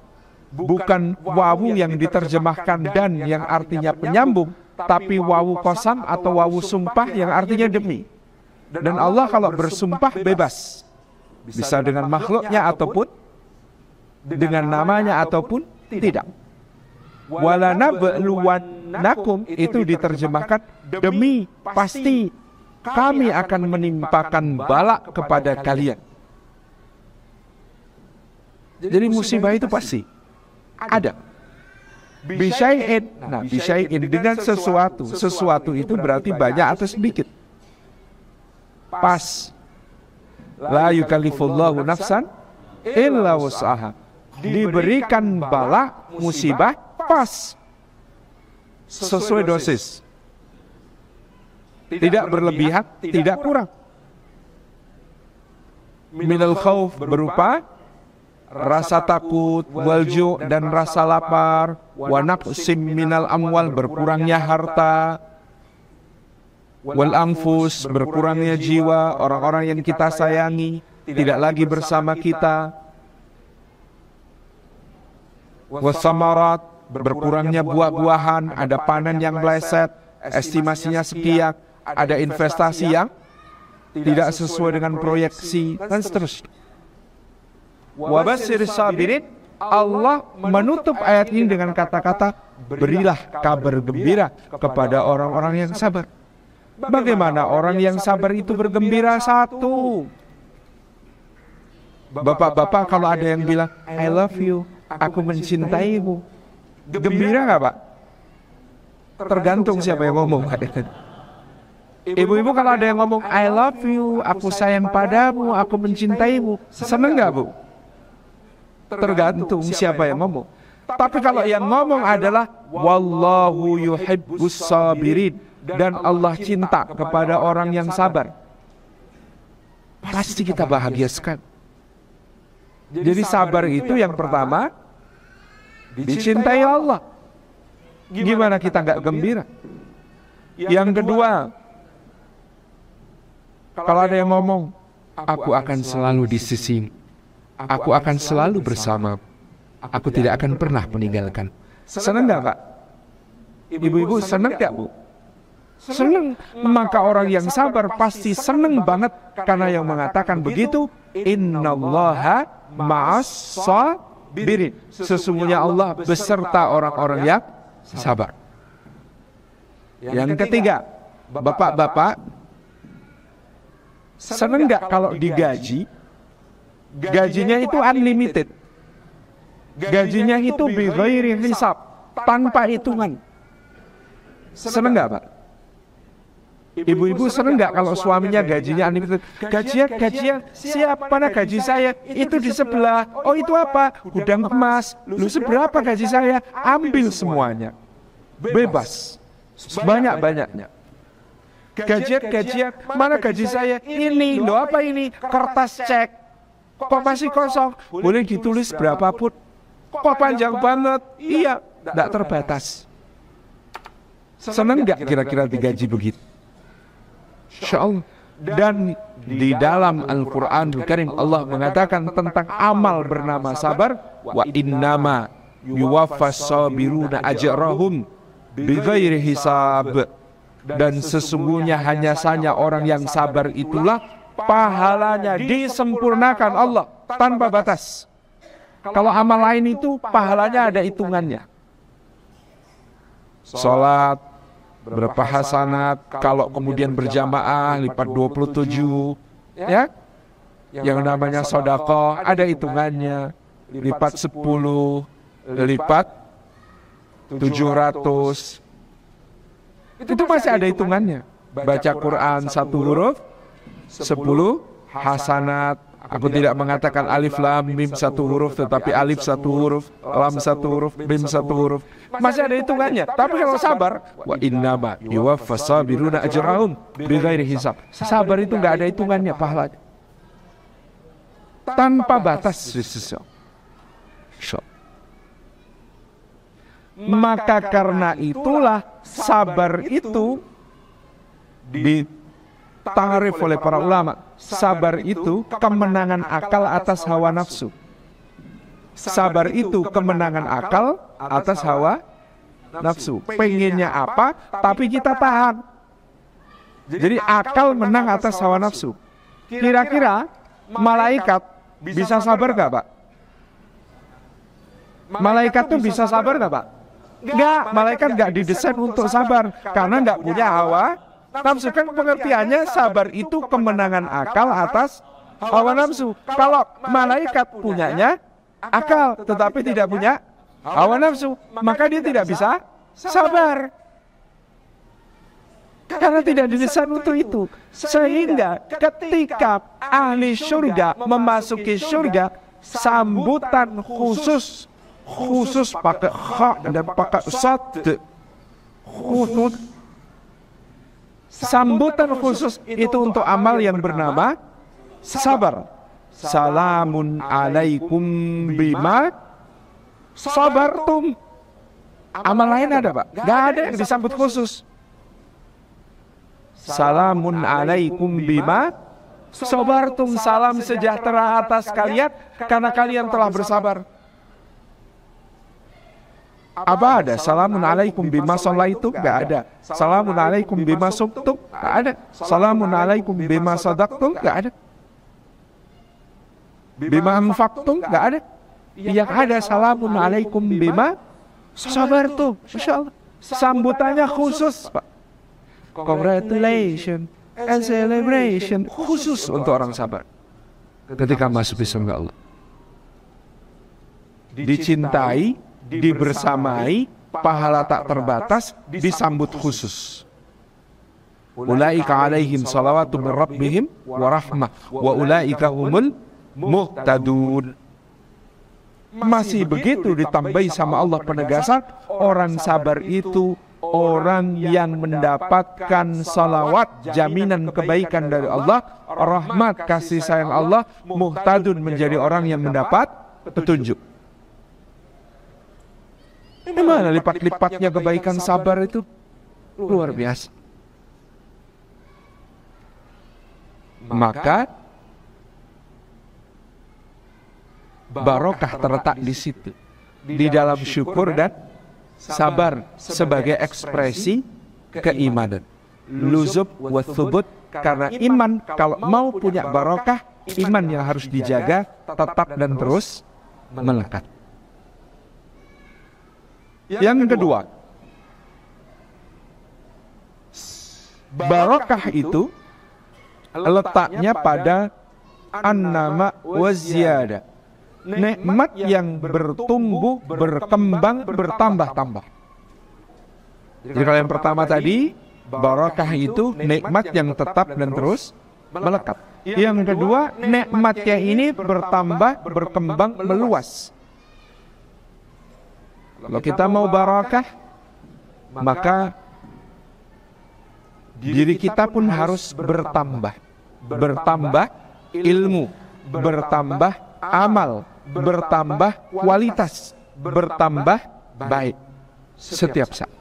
Bukan wawu yang diterjemahkan dan yang artinya penyambung, tapi wawu qasam atau wawu sumpah yang artinya demi. Dan Allah kalau bersumpah bebas, bisa dengan makhluknya ataupun dengan namanya ataupun tidak. Walanabluwannakum itu diterjemahkan demi, pasti kami akan menimpakan bala kepada kalian. Jadi musibah itu pasti ada. Bisyai'in, nah bisyai'in dengan sesuatu. Sesuatu itu berarti banyak atau sedikit. Pas. La yukallifullahu nafsan illa wus'aha. Diberikan bala musibah pas, sesuai dosis, tidak berlebihan, tidak kurang. Minal khauf berupa rasa takut, walju dan rasa lapar, wa naqsim minal amwal berkurangnya harta, wal anfus berkurangnya jiwa, orang-orang yang kita sayangi tidak lagi bersama kita, wasamarat berkurangnya buah-buahan, ada panen yang meleset, estimasinya sekian, ada investasi yang tidak sesuai dengan proyeksi, dan seterusnya. Wabashir sabirin, Allah menutup ayat ini dengan kata-kata, berilah kabar gembira kepada orang-orang yang sabar. Bagaimana orang yang sabar itu bergembira? Satu, bapak-bapak kalau ada yang bilang, I love you, aku mencintaimu, gembira nggak Pak? Tergantung siapa yang ngomong. Ibu-ibu kalau ada yang ngomong, I love you, aku sayang padamu, aku mencintaimu, seneng nggak Bu? Tergantung siapa yang ngomong. Tapi kalau yang ngomong adalah wallahu yuhibbus sabirin, dan Allah cinta kepada orang yang sabar, pasti kita bahagia sekali. Jadi sabar itu yang pertama, dicintai Allah. Gimana kita nggak gembira? Yang kedua, kalau ada yang ngomong, aku akan selalu di sisimu, aku akan selalu bersama, aku tidak akan pernah meninggalkan. Senang nggak Pak? Ibu-ibu senang nggak Bu? Senang. Maka orang yang sabar pasti senang banget, karena yang mengatakan begitu, innallaha ma'as sabirin, sesungguhnya Allah beserta orang-orang yang sabar. Yang ketiga, bapak-bapak senang nggak kalau digaji? Gajinya itu unlimited, gajinya itu bighairi hisab, tanpa hitungan. Senang nggak Pak? Ibu-ibu senang nggak kalau suaminya gajinya unlimited? Gajian, siapa mana gaji saya? Itu di sebelah. Oh itu apa? Gudang emas. Lu seberapa gaji saya? Ambil semuanya, bebas, banyak-banyaknya. Gajian, mana gaji saya? Ini, loh apa ini? Kertas cek. Kok masih kosong? Boleh ditulis berapapun. Kok panjang banget? Iya, tidak terbatas. Senang nggak kira-kira digaji begitu? Insya Allah. Dan di dalam Al-Quranul Karim Allah mengatakan tentang amal bernama sabar, wa innama yuwaffas sabiruna ajrahum bighairi hisab, dan sesungguhnya hanya saja orang yang sabar itulah pahalanya disempurnakan Allah tanpa batas. Kalau amal lain itu pahalanya ada hitungannya. Salat berapa hasanat, kalau kemudian berjamaah lipat 27, ya. Yang namanya sedekah ada hitungannya, lipat 10, lipat 700. Itu masih ada hitungannya. Baca Quran 1 huruf 10 hasanat. Aku tidak mengatakan alif lam mim 1 huruf, tetapi alif 1 huruf, lam 1 huruf, mim 1 huruf. Masih ada hitungannya. Tapi kalau sabar, wa innama yuwaffas sabiruna ajrahum bighairi hisab. Sabar itu nggak ada hitungannya pahalanya, tanpa batas. Maka karena itulah sabar itu ditarif oleh para ulama. Sabar itu kemenangan akal atas hawa nafsu. Sabar itu kemenangan akal atas hawa nafsu. Pengennya apa, tapi kita tahan. Jadi akal menang atas hawa nafsu. Kira-kira malaikat bisa sabar gak Pak? Malaikat tuh bisa sabar gak Pak? Enggak, malaikat gak didesain untuk sabar, karena gak punya hawa nafsu. Kan pengertiannya sabar itu kemenangan akal atas hawa nafsu. Kalau malaikat punyanya akal tetapi tidak punya hawa nafsu, maka dia tidak bisa sabar, karena tidak didesain untuk itu. Sehingga ketika ahli surga memasuki surga, sambutan khusus khusus pakai kha dan pakai sad. Khusus. Sambutan khusus itu untuk amal yang bernama sabar. Salamun alaikum bima sabartum. Amal lain ada, Pak? Gak ada yang disambut khusus. Salamun alaikum bima sabartum. Salam sejahtera atas kalian karena kalian telah bersabar. Apa ada? Salamun alaikum bima shallaitum? Gak ada. Salamun alaikum bima sumtum? Gak ada. Salamun alaikum bima sadaqtum? Gak ada. Bima anfaqtum? Gak ada. Yang ada salamun alaikum bima sabartum. Masya Allah. Sambutannya khusus, Pak. Congratulations and celebration. Khusus untuk orang sabar. Ketika masuk di surga Allah. Dicintai, dibersamai, pahala tak terbatas, disambut khusus. Ulaika alaihim salawatu min rabbihim wa rahmah wa ulaika humul muhtadun. Masih begitu ditambahi sama Allah penegasan, orang sabar itu orang yang mendapatkan salawat, jaminan kebaikan dari Allah, rahmat, kasih sayang Allah, muhtadun, menjadi orang yang mendapat petunjuk. Gimana lipat-lipatnya kebaikan sabar itu? Luar biasa. Maka barokah terletak di situ, di dalam syukur dan sabar sebagai ekspresi keimanan. Luzub wa thubut, karena iman kalau mau punya barokah, iman yang harus dijaga tetap dan terus melekat. Yang kedua, barokah itu letaknya pada an-nama wa ziyada, nikmat yang bertumbuh, berkembang, bertambah-tambah. Jadi kalau yang pertama tadi, barokah itu nikmat yang tetap dan terus melekat. Yang kedua, nikmatnya ini bertambah, berkembang, meluas. Kalau kita mau barakah, maka diri kita pun harus bertambah. Bertambah ilmu, bertambah amal, bertambah kualitas, bertambah baik setiap saat.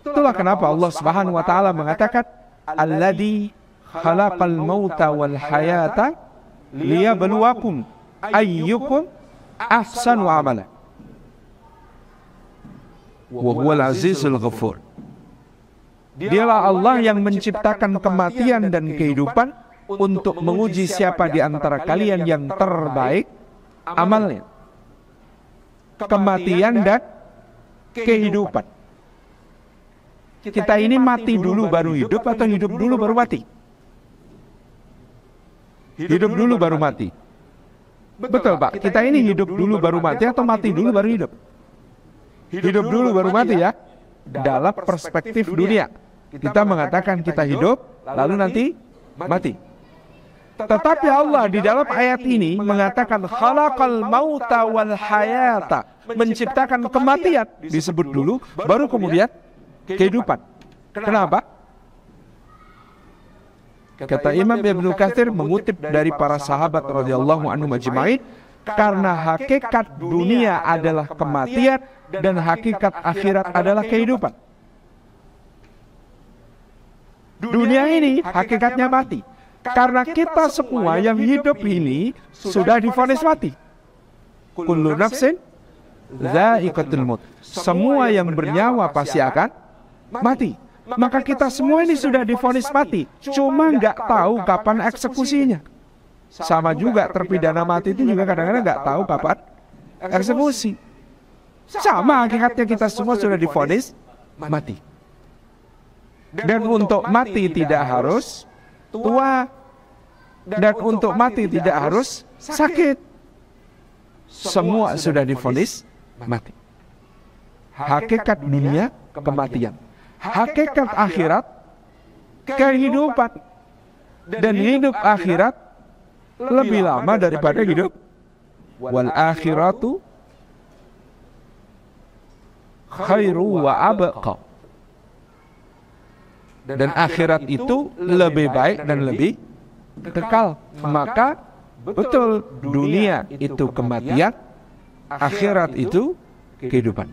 Itulah kenapa Allah Subhanahu wa taala mengatakan, "Alladzi khalaqal mauta wal hayata liyabluwakum ayyukum ahsanu amala." Wa huwal azizul ghafur. Dialah Allah yang menciptakan kematian dan kehidupan untuk menguji siapa di antara kalian yang terbaik amalnya. Kematian dan kehidupan. Kita ini mati dulu baru hidup atau hidup dulu baru mati? Hidup dulu baru mati. Betul, Pak. Kita ini hidup dulu baru mati atau mati dulu baru hidup? Hidup dulu baru mati, ya. Dalam perspektif dunia, kita mengatakan kita hidup lalu nanti mati. Tetapi Allah di dalam ayat ini mengatakan khalaqal mauta wal hayata, menciptakan kematian disebut dulu, baru kemudian kehidupan. Kenapa? Kata Imam Ibnu Katsir mengutip dari para sahabat radhiyallahu anhum ajma'in, karena hakikat dunia adalah kematian dan hakikat akhirat adalah kehidupan. Dunia ini hakikatnya mati. Karena kita semua yang hidup ini sudah divonis mati. Kullu nafsin dha'iqatul maut. Semua yang bernyawa pasti akan mati. Maka kita semua ini sudah divonis mati, cuma nggak tahu kapan eksekusinya. Sama juga terpidana mati itu juga kadang-kadang nggak tahu kapan eksekusi. Sama hakikatnya kita semua sudah divonis mati. Dan untuk mati tidak harus tua, dan untuk mati tidak harus sakit. Semua sudah divonis mati. Hakikat dunia kematian, hakikat akhirat kehidupan. Dan hidup akhirat lebih lama daripada hidup. Wal akhiratu khairu wa abqa. Dan akhirat itu lebih baik dan lebih kekal. Maka betul, dunia itu kematian, akhirat itu kehidupan.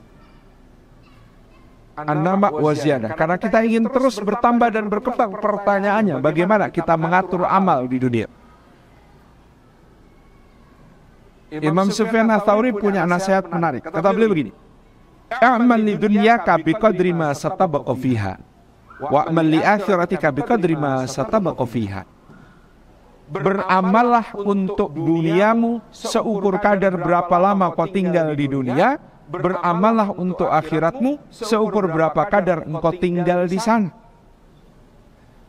An-nama wa ziyadah. Karena kita ingin terus bertambah dan berkembang. Pertanyaannya, bagaimana kita mengatur amal di dunia? Imam Sufyan Ats-Tsauri punya nasihat menarik. Kata beliau begini, "A'mal li dunyaka biqadri ma satabqa fiha, wa amal li akhiratika biqadri ma satabqa fiha." Beramallah untuk duniamu seukur kadar berapa lama kau tinggal di dunia. Beramallah untuk akhiratmu seukur berapa kadar engkau tinggal di sana.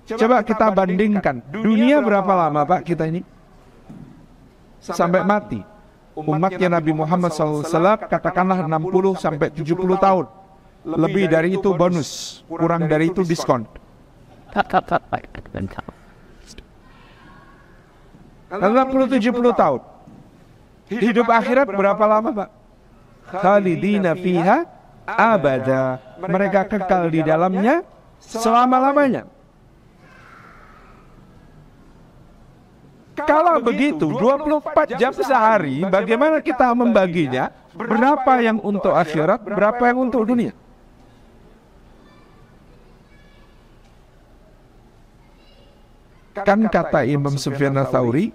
Coba kita bandingkan, dunia berapa lama Pak kita ini? Sampai mati. Umatnya Nabi Muhammad SAW katakanlah 60 sampai 70 tahun. Lebih dari itu bonus, kurang dari itu diskon. 60-70 tahun. Hidup akhirat berapa lama Pak? Khalidina fiha abada. Mereka kekal di dalamnya selama-lamanya. Kalau begitu 24 jam sehari, bagaimana kita membaginya? Berapa yang untuk akhirat, berapa yang untuk dunia? Kan kata Imam Sufyan Ats-Tsauri,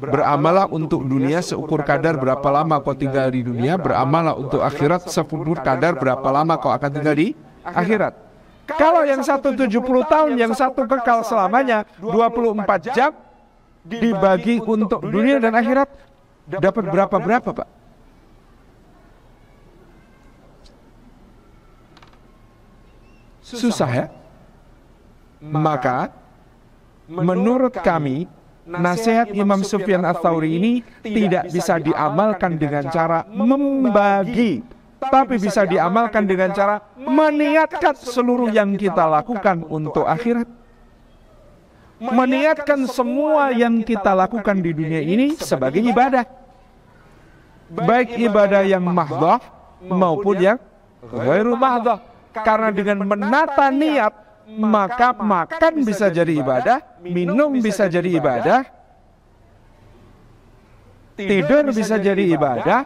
beramalah untuk dunia seukur kadar berapa lama kau tinggal di dunia, beramalah untuk akhirat seukur kadar berapa lama kau akan tinggal di akhirat. Kalau yang satu 70 tahun, yang satu kekal selamanya, 24 jam dibagi untuk dunia dan akhirat, dapat berapa Pak? Susah ya? Maka menurut kami, nasihat Imam Sufyan Ats-Tsauri ini tidak bisa diamalkan dengan cara membagi, tapi bisa diamalkan dengan cara meniatkan seluruh yang kita lakukan untuk akhirat. Meniatkan semua yang kita lakukan di dunia ini sebagai ibadah. Baik ibadah yang mahdhah maupun yang ghairu mahdhah. Karena dengan menata niat, maka makan bisa jadi ibadah, minum bisa jadi ibadah, tidur bisa jadi ibadah,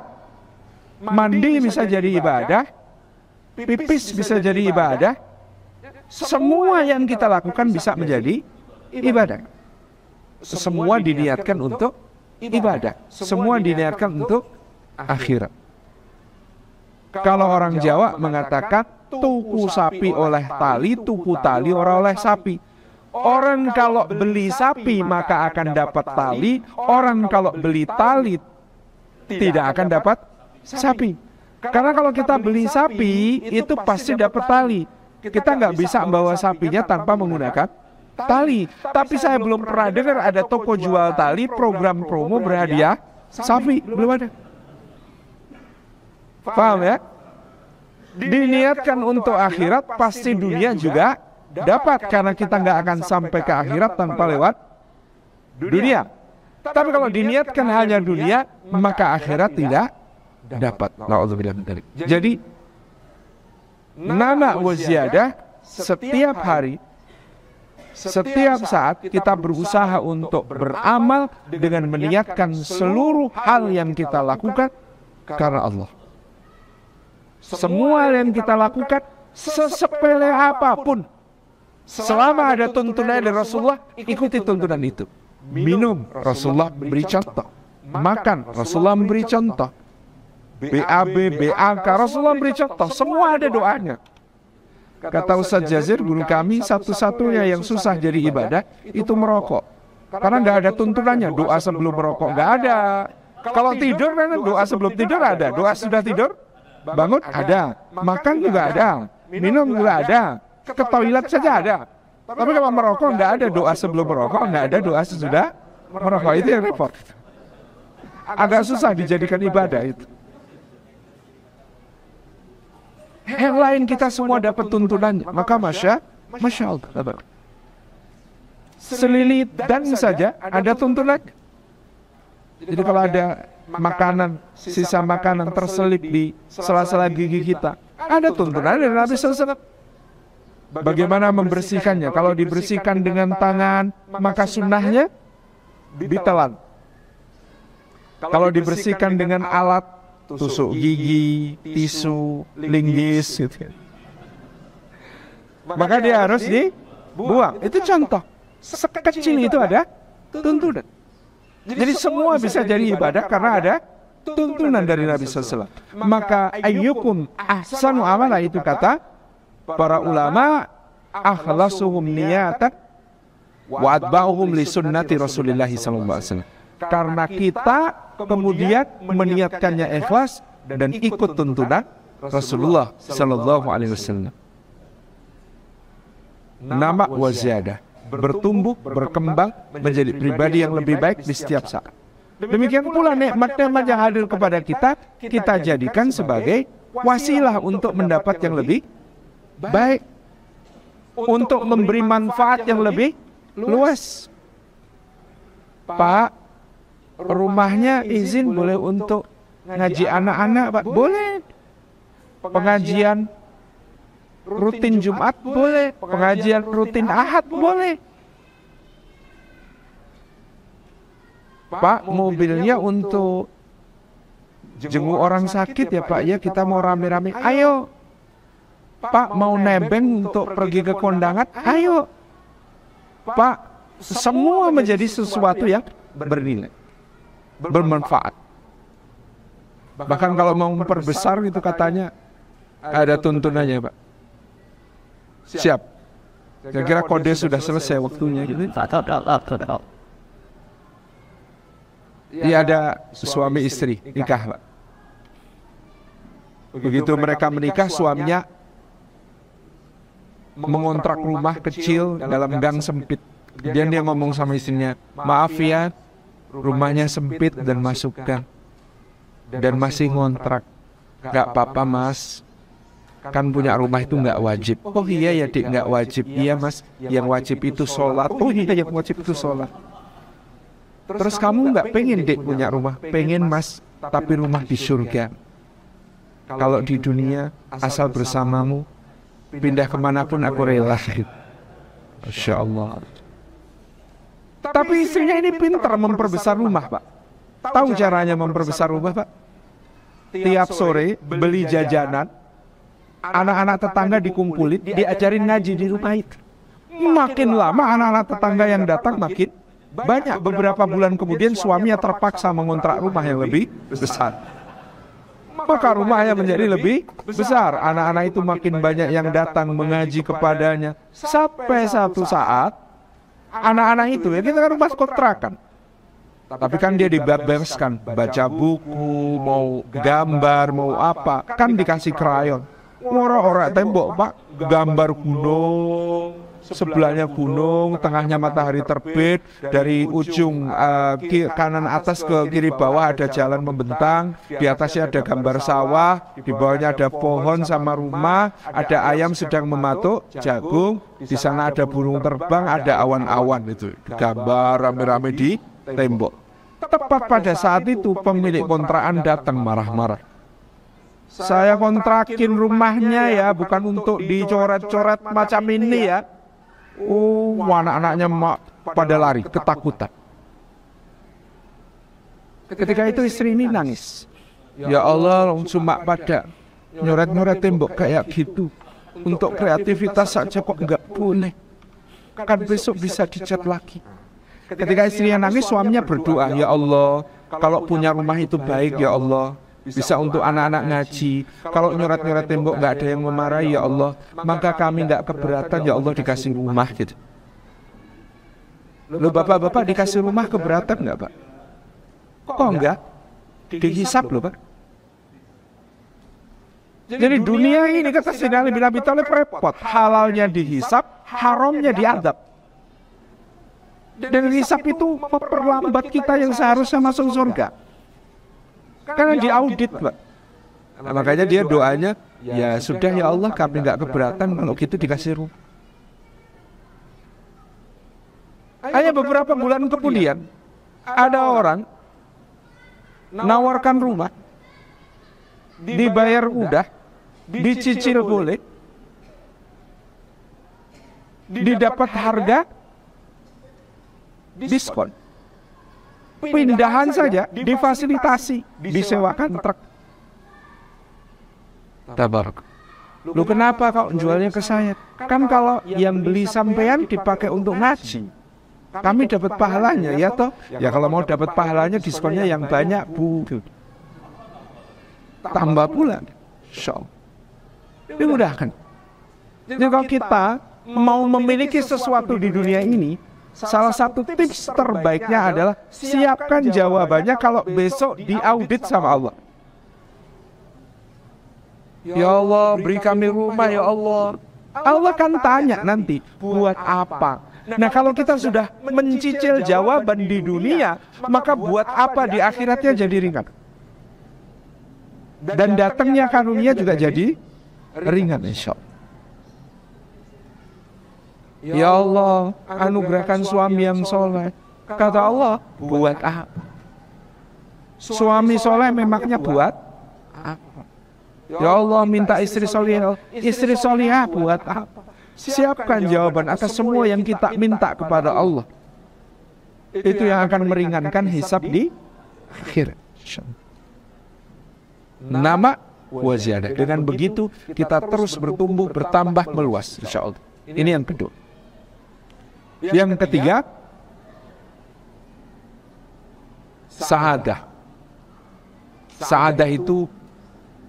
mandi bisa jadi ibadah, pipis bisa jadi ibadah. Semua yang kita lakukan bisa menjadi ibadah. Semua diniatkan untuk ibadah. Semua diniatkan untuk akhirat. Kalau orang Jawa mengatakan tuku sapi oleh tali, tuku tali orang oleh sapi. Orang kalau beli sapi maka akan dapat tali. Orang kalau beli tali tidak akan dapat sapi. Karena kalau kita beli sapi itu pasti dapat tali. Kita nggak bisa membawa sapinya tanpa menggunakan tali. Tapi saya belum pernah dengar ada toko jual tali program promo berhadiah sapi, belum ada. Paham ya? Diniatkan untuk akhirat, pasti dunia juga dapat, karena kita nggak akan sampai ke akhirat tanpa lewat dunia. Tapi kalau diniatkan hanya dunia, maka akhirat tidak dapat. Jadi nama wa ziyadah, setiap hari, setiap saat kita berusaha untuk beramal dengan meniatkan seluruh hal yang kita lakukan karena Allah. Semua yang kita lakukan, sesepele apapun, selama ada tuntunan dari Rasulullah, ikuti tuntunan itu. Minum, Rasulullah beri contoh. Makan, Rasulullah memberi contoh. BAB, BAK, Rasulullah memberi contoh. Semua ada doanya. Kata Ustaz Jazir, guru kami, satu-satunya yang susah jadi ibadah itu merokok. Karena nggak ada tuntunannya. Doa sebelum merokok nggak ada. Kalau tidur kan doa sebelum tidur ada. Doa sudah tidur, bangun ada. Makan juga ada. Minum juga ada. Ke toilet saja ada. Tapi kalau merokok nggak ada doa sebelum merokok, nggak ada doa sesudah merokok. Itu yang repot. Agak susah dijadikan ibadah itu. Yang lain kita semua dapat tuntunannya. Maka Masya Allah. Selilit dan saja ada tuntunannya. Jadi kalau ada makanan, sisa makanan terselip di sela-sela gigi kita, Ada tuntunan dari Nabi SAW. Bagaimana membersihkannya? Kalau dibersihkan dengan tangan, maka sunnahnya ditelan. Kalau dibersihkan dengan alat, tusuk gigi, tisu, linggis, gitu. Maka dia harus dibuang. Itu contoh. Sekecil itu ada tuntunan. Jadi semua bisa jadi ibadah karena ada tuntunan dari Nabi SAW. Maka ayyukum ahsanu amala, itu kata para ulama, akhlasuhum niyatan wa atba'uhum li sunnati Rasulillah SAW. Karena kita kemudian meniatkannya ikhlas dan ikut tuntunan Rasulullah SAW. Nama wa ziyadah, bertumbuh, berkembang menjadi pribadi yang lebih baik di setiap saat. Demikian pula nikmat-nikmat yang hadir kepada kita, kita jadikan sebagai wasilah untuk mendapat yang lebih baik, untuk memberi manfaat yang lebih luas. Pak, rumahnya izin boleh untuk ngaji anak-anak, Pak? Boleh. Pengajian rutin Jumat boleh, pengajian rutin Ahad boleh. Pak, mobilnya untuk jenguk orang sakit ya Pak, ya kita mau rame-rame, ayo. Pak, mau nebeng untuk pergi ke kondangan, ayo. Pak, semua menjadi sesuatu yang bernilai, bermanfaat. Bahkan kalau mau memperbesar itu katanya ada tuntunannya Pak. Siap. Kira-kira kode sudah selesai waktunya gitu. Dia ada suami istri nikah Pak. Begitu mereka menikah, suaminya mengontrak rumah kecil dalam gang sempit. Kemudian dia ngomong sama istrinya, maaf ya, rumahnya sempit dan masuk gang dan masih ngontrak. Gak apa-apa Mas, kan punya rumah itu nggak wajib. Oh iya ya Dik, nggak wajib. Iya Mas, yang wajib itu sholat. Oh iya, yang wajib itu sholat. Terus kamu nggak pengen Dik punya rumah? Pengen Mas, tapi rumah di surga. Kalau di dunia asal bersamamu, pindah kemanapun aku rela. Masya Allah. Tapi istrinya ini pintar memperbesar rumah Pak. Tahu caranya memperbesar rumah Pak? Tiap sore beli jajanan, anak-anak tetangga dikumpulin, diajarin ngaji di rumah itu. Makin lama anak-anak tetangga yang datang makin banyak. Beberapa bulan kemudian suaminya terpaksa mengontrak rumah yang lebih besar. Maka rumahnya menjadi lebih besar. Anak-anak itu makin banyak yang datang mengaji kepadanya. Sampai satu saat, anak-anak itu, ya kita kan rumah kontrakan. Tapi kan dia dibebaskan, baca buku, mau gambar, mau apa, kan dikasih krayon. Orang-orang tembok Pak, gambar gunung, sebelahnya gunung, tengahnya matahari terbit, dari ujung kanan atas ke kiri bawah ada jalan membentang, di atasnya ada gambar sawah, di bawahnya ada pohon sama rumah, ada ayam sedang mematuk jagung, di sana ada burung terbang, ada awan-awan itu, gambar rame-rame di tembok. Tepat pada saat itu pemilik kontrakan datang marah-marah. Saya kontrakin rumahnya ya, bukan untuk dicoret-coret macam ini ya. Oh, anak-anaknya pada lari, ketakutan. Ketika itu istri ini nangis. Ya Allah, cuma pada nyoret-nyoret tembok kayak gitu. Untuk kreativitas saja kok nggak boleh. Kan besok bisa dicat lagi. Ketika istrinya nangis, suaminya berdoa, ya Allah, kalau punya rumah itu baik ya Allah. Bisa untuk anak-anak ngaji. Kalau nyoret-nyoret tembok nggak ada yang memarahi ya Allah, maka kami nggak keberatan ya Allah dikasih rumah gitu. Loh bapak-bapak dikasih rumah keberatan nggak Pak? Kok enggak? Dihisap loh Pak. Jadi dunia ini kata Sayyidina Ali bin Abi Thalib repot. Halalnya dihisap, haramnya diadab. Dan hisap itu memperlambat kita yang seharusnya masuk surga. Karena diaudit Pak. Nah, makanya dia doanya, ya sudah ya Allah kami nggak keberatan kalau gitu dikasih rumah. Hanya beberapa bulan kemudian ada orang nawarkan rumah, dibayar udah, dicicil boleh, didapat harga diskon, pindahan saja difasilitasi, disewakan truk. Tabarak. Lu kenapa kau jualnya ke saya? Kan kalau yang beli sampean dipakai untuk ngaji, kami dapat pahalanya, ya toh? Ya kalau mau dapat pahalanya diskonnya yang banyak, Bu. Tambah pula. Dimudahkan. Jadi kalau kita mau memiliki sesuatu di dunia ini, salah satu tips terbaiknya adalah siapkan jawabannya kalau besok diaudit sama Allah. Ya Allah, beri kami rumah, ya Allah. Allah kan tanya nanti, buat apa? Nah, kalau kita sudah mencicil jawaban di dunia, maka buat apa di akhiratnya jadi ringan. Dan datangnya karunia juga jadi ringan, insya Allah. Ya Allah, anugerahkan suami yang soleh. Kata Allah, buat apa? Suami soleh memangnya buat apa? Ya Allah, minta istri solihah. Istri solihah buat apa? Siapkan jawaban atas semua yang kita minta kepada Allah. Itu yang akan meringankan hisab di akhir. Nama waziyadah. Dengan begitu kita terus bertumbuh, bertambah, meluas, insya Allah. Ini yang kedua. Yang ketiga, sa'adah. Sa'adah itu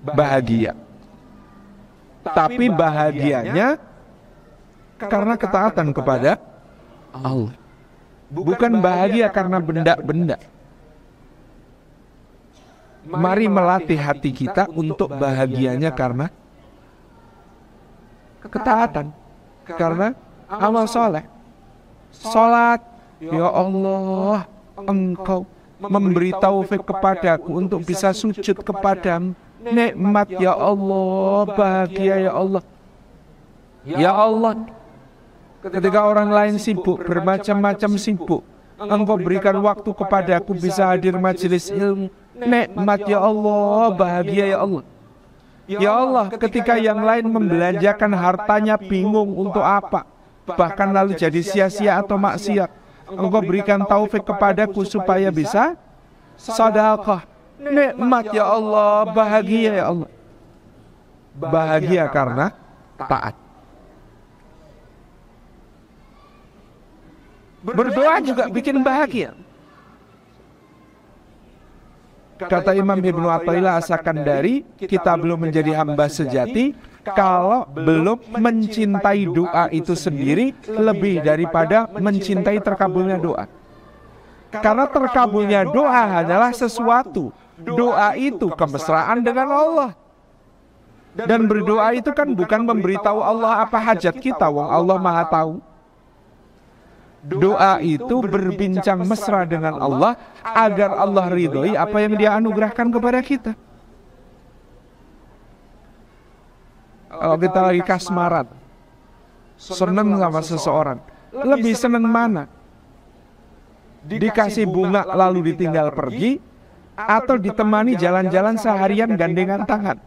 bahagia. Tapi bahagianya karena ketaatan kepada Allah. Bukan bahagia karena benda-benda. Mari melatih hati kita untuk bahagianya karena ketaatan. Karena amal soleh. Salat, ya Allah, Engkau memberi taufik kepadaku untuk bisa sujud kepadamu. Nikmat, ya Allah, bahagia, ya Allah. Ya Allah, ketika orang lain sibuk, bermacam-macam sibuk, Engkau berikan waktu kepadaku bisa hadir majelis ilmu. Nikmat, ya Allah, bahagia, ya Allah. Ya Allah, ketika yang lain membelanjakan hartanya bingung untuk apa, bahkan lalu jadi sia-sia atau maksiat, Engkau berikan taufik kepadaku supaya bisa sedekah. Nikmat, ya Allah, bahagia, ya Allah. Bahagia karena taat. Berdoa juga bikin bahagia. Kata Imam Ibnu Athaillah As-Sakandari, kita belum menjadi hamba sejati kalau belum mencintai doa itu sendiri lebih daripada mencintai terkabulnya doa. Karena terkabulnya doa hanyalah sesuatu. Doa itu kemesraan dengan Allah. Dan berdoa itu kan bukan memberitahu Allah apa hajat kita, wong Allah Maha tahu. Doa itu berbincang mesra dengan Allah agar Allah ridhoi apa yang Dia anugerahkan kepada kita. Kalau kita lagi kasmaran, seneng sama seseorang, lebih seneng mana? Dikasih bunga lalu ditinggal pergi, atau ditemani jalan-jalan seharian gandengan tangan?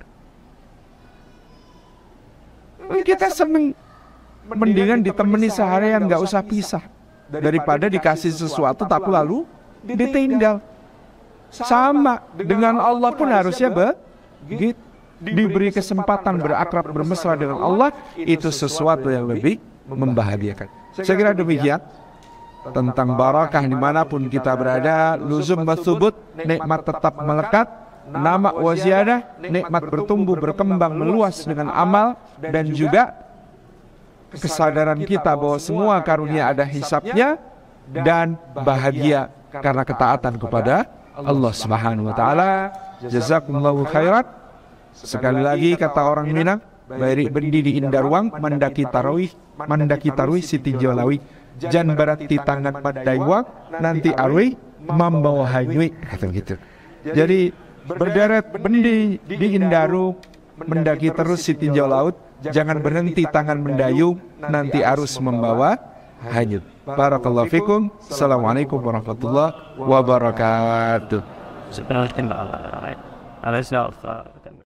Kita seneng mendingan ditemani seharian, gak usah pisah, daripada dikasih sesuatu tapi lalu ditinggal. Sama dengan Allah pun harusnya begitu. Diberi kesempatan berakrab bermesra dengan Allah, itu sesuatu yang lebih membahagiakan. Saya kira demikian tentang barakah dimanapun kita berada. Luzum wasubut, nikmat tetap melekat. Nama waziyadah, nikmat bertumbuh, berkembang, meluas dengan amal. Dan juga kesadaran kita bahwa semua karunia ada hisabnya. Dan bahagia karena ketaatan kepada Allah Subhanahu wa ta'ala. Jazakumullahu khairan. Sekali lagi kata orang Minang, bari bendi di Indarwang, mandaki tarawih Siti Jolawi, jan barat di tangan Madaiwang, nanti arwi membawa hanyui, kata begitu. Jadi berderet bendi di Indarung, mendaki terus Siti Jolaut, jangan berhenti tangan mendayung, nanti arus membawa hanyut. Barakallahu fikum. Assalamualaikum warahmatullahi wabarakatuh.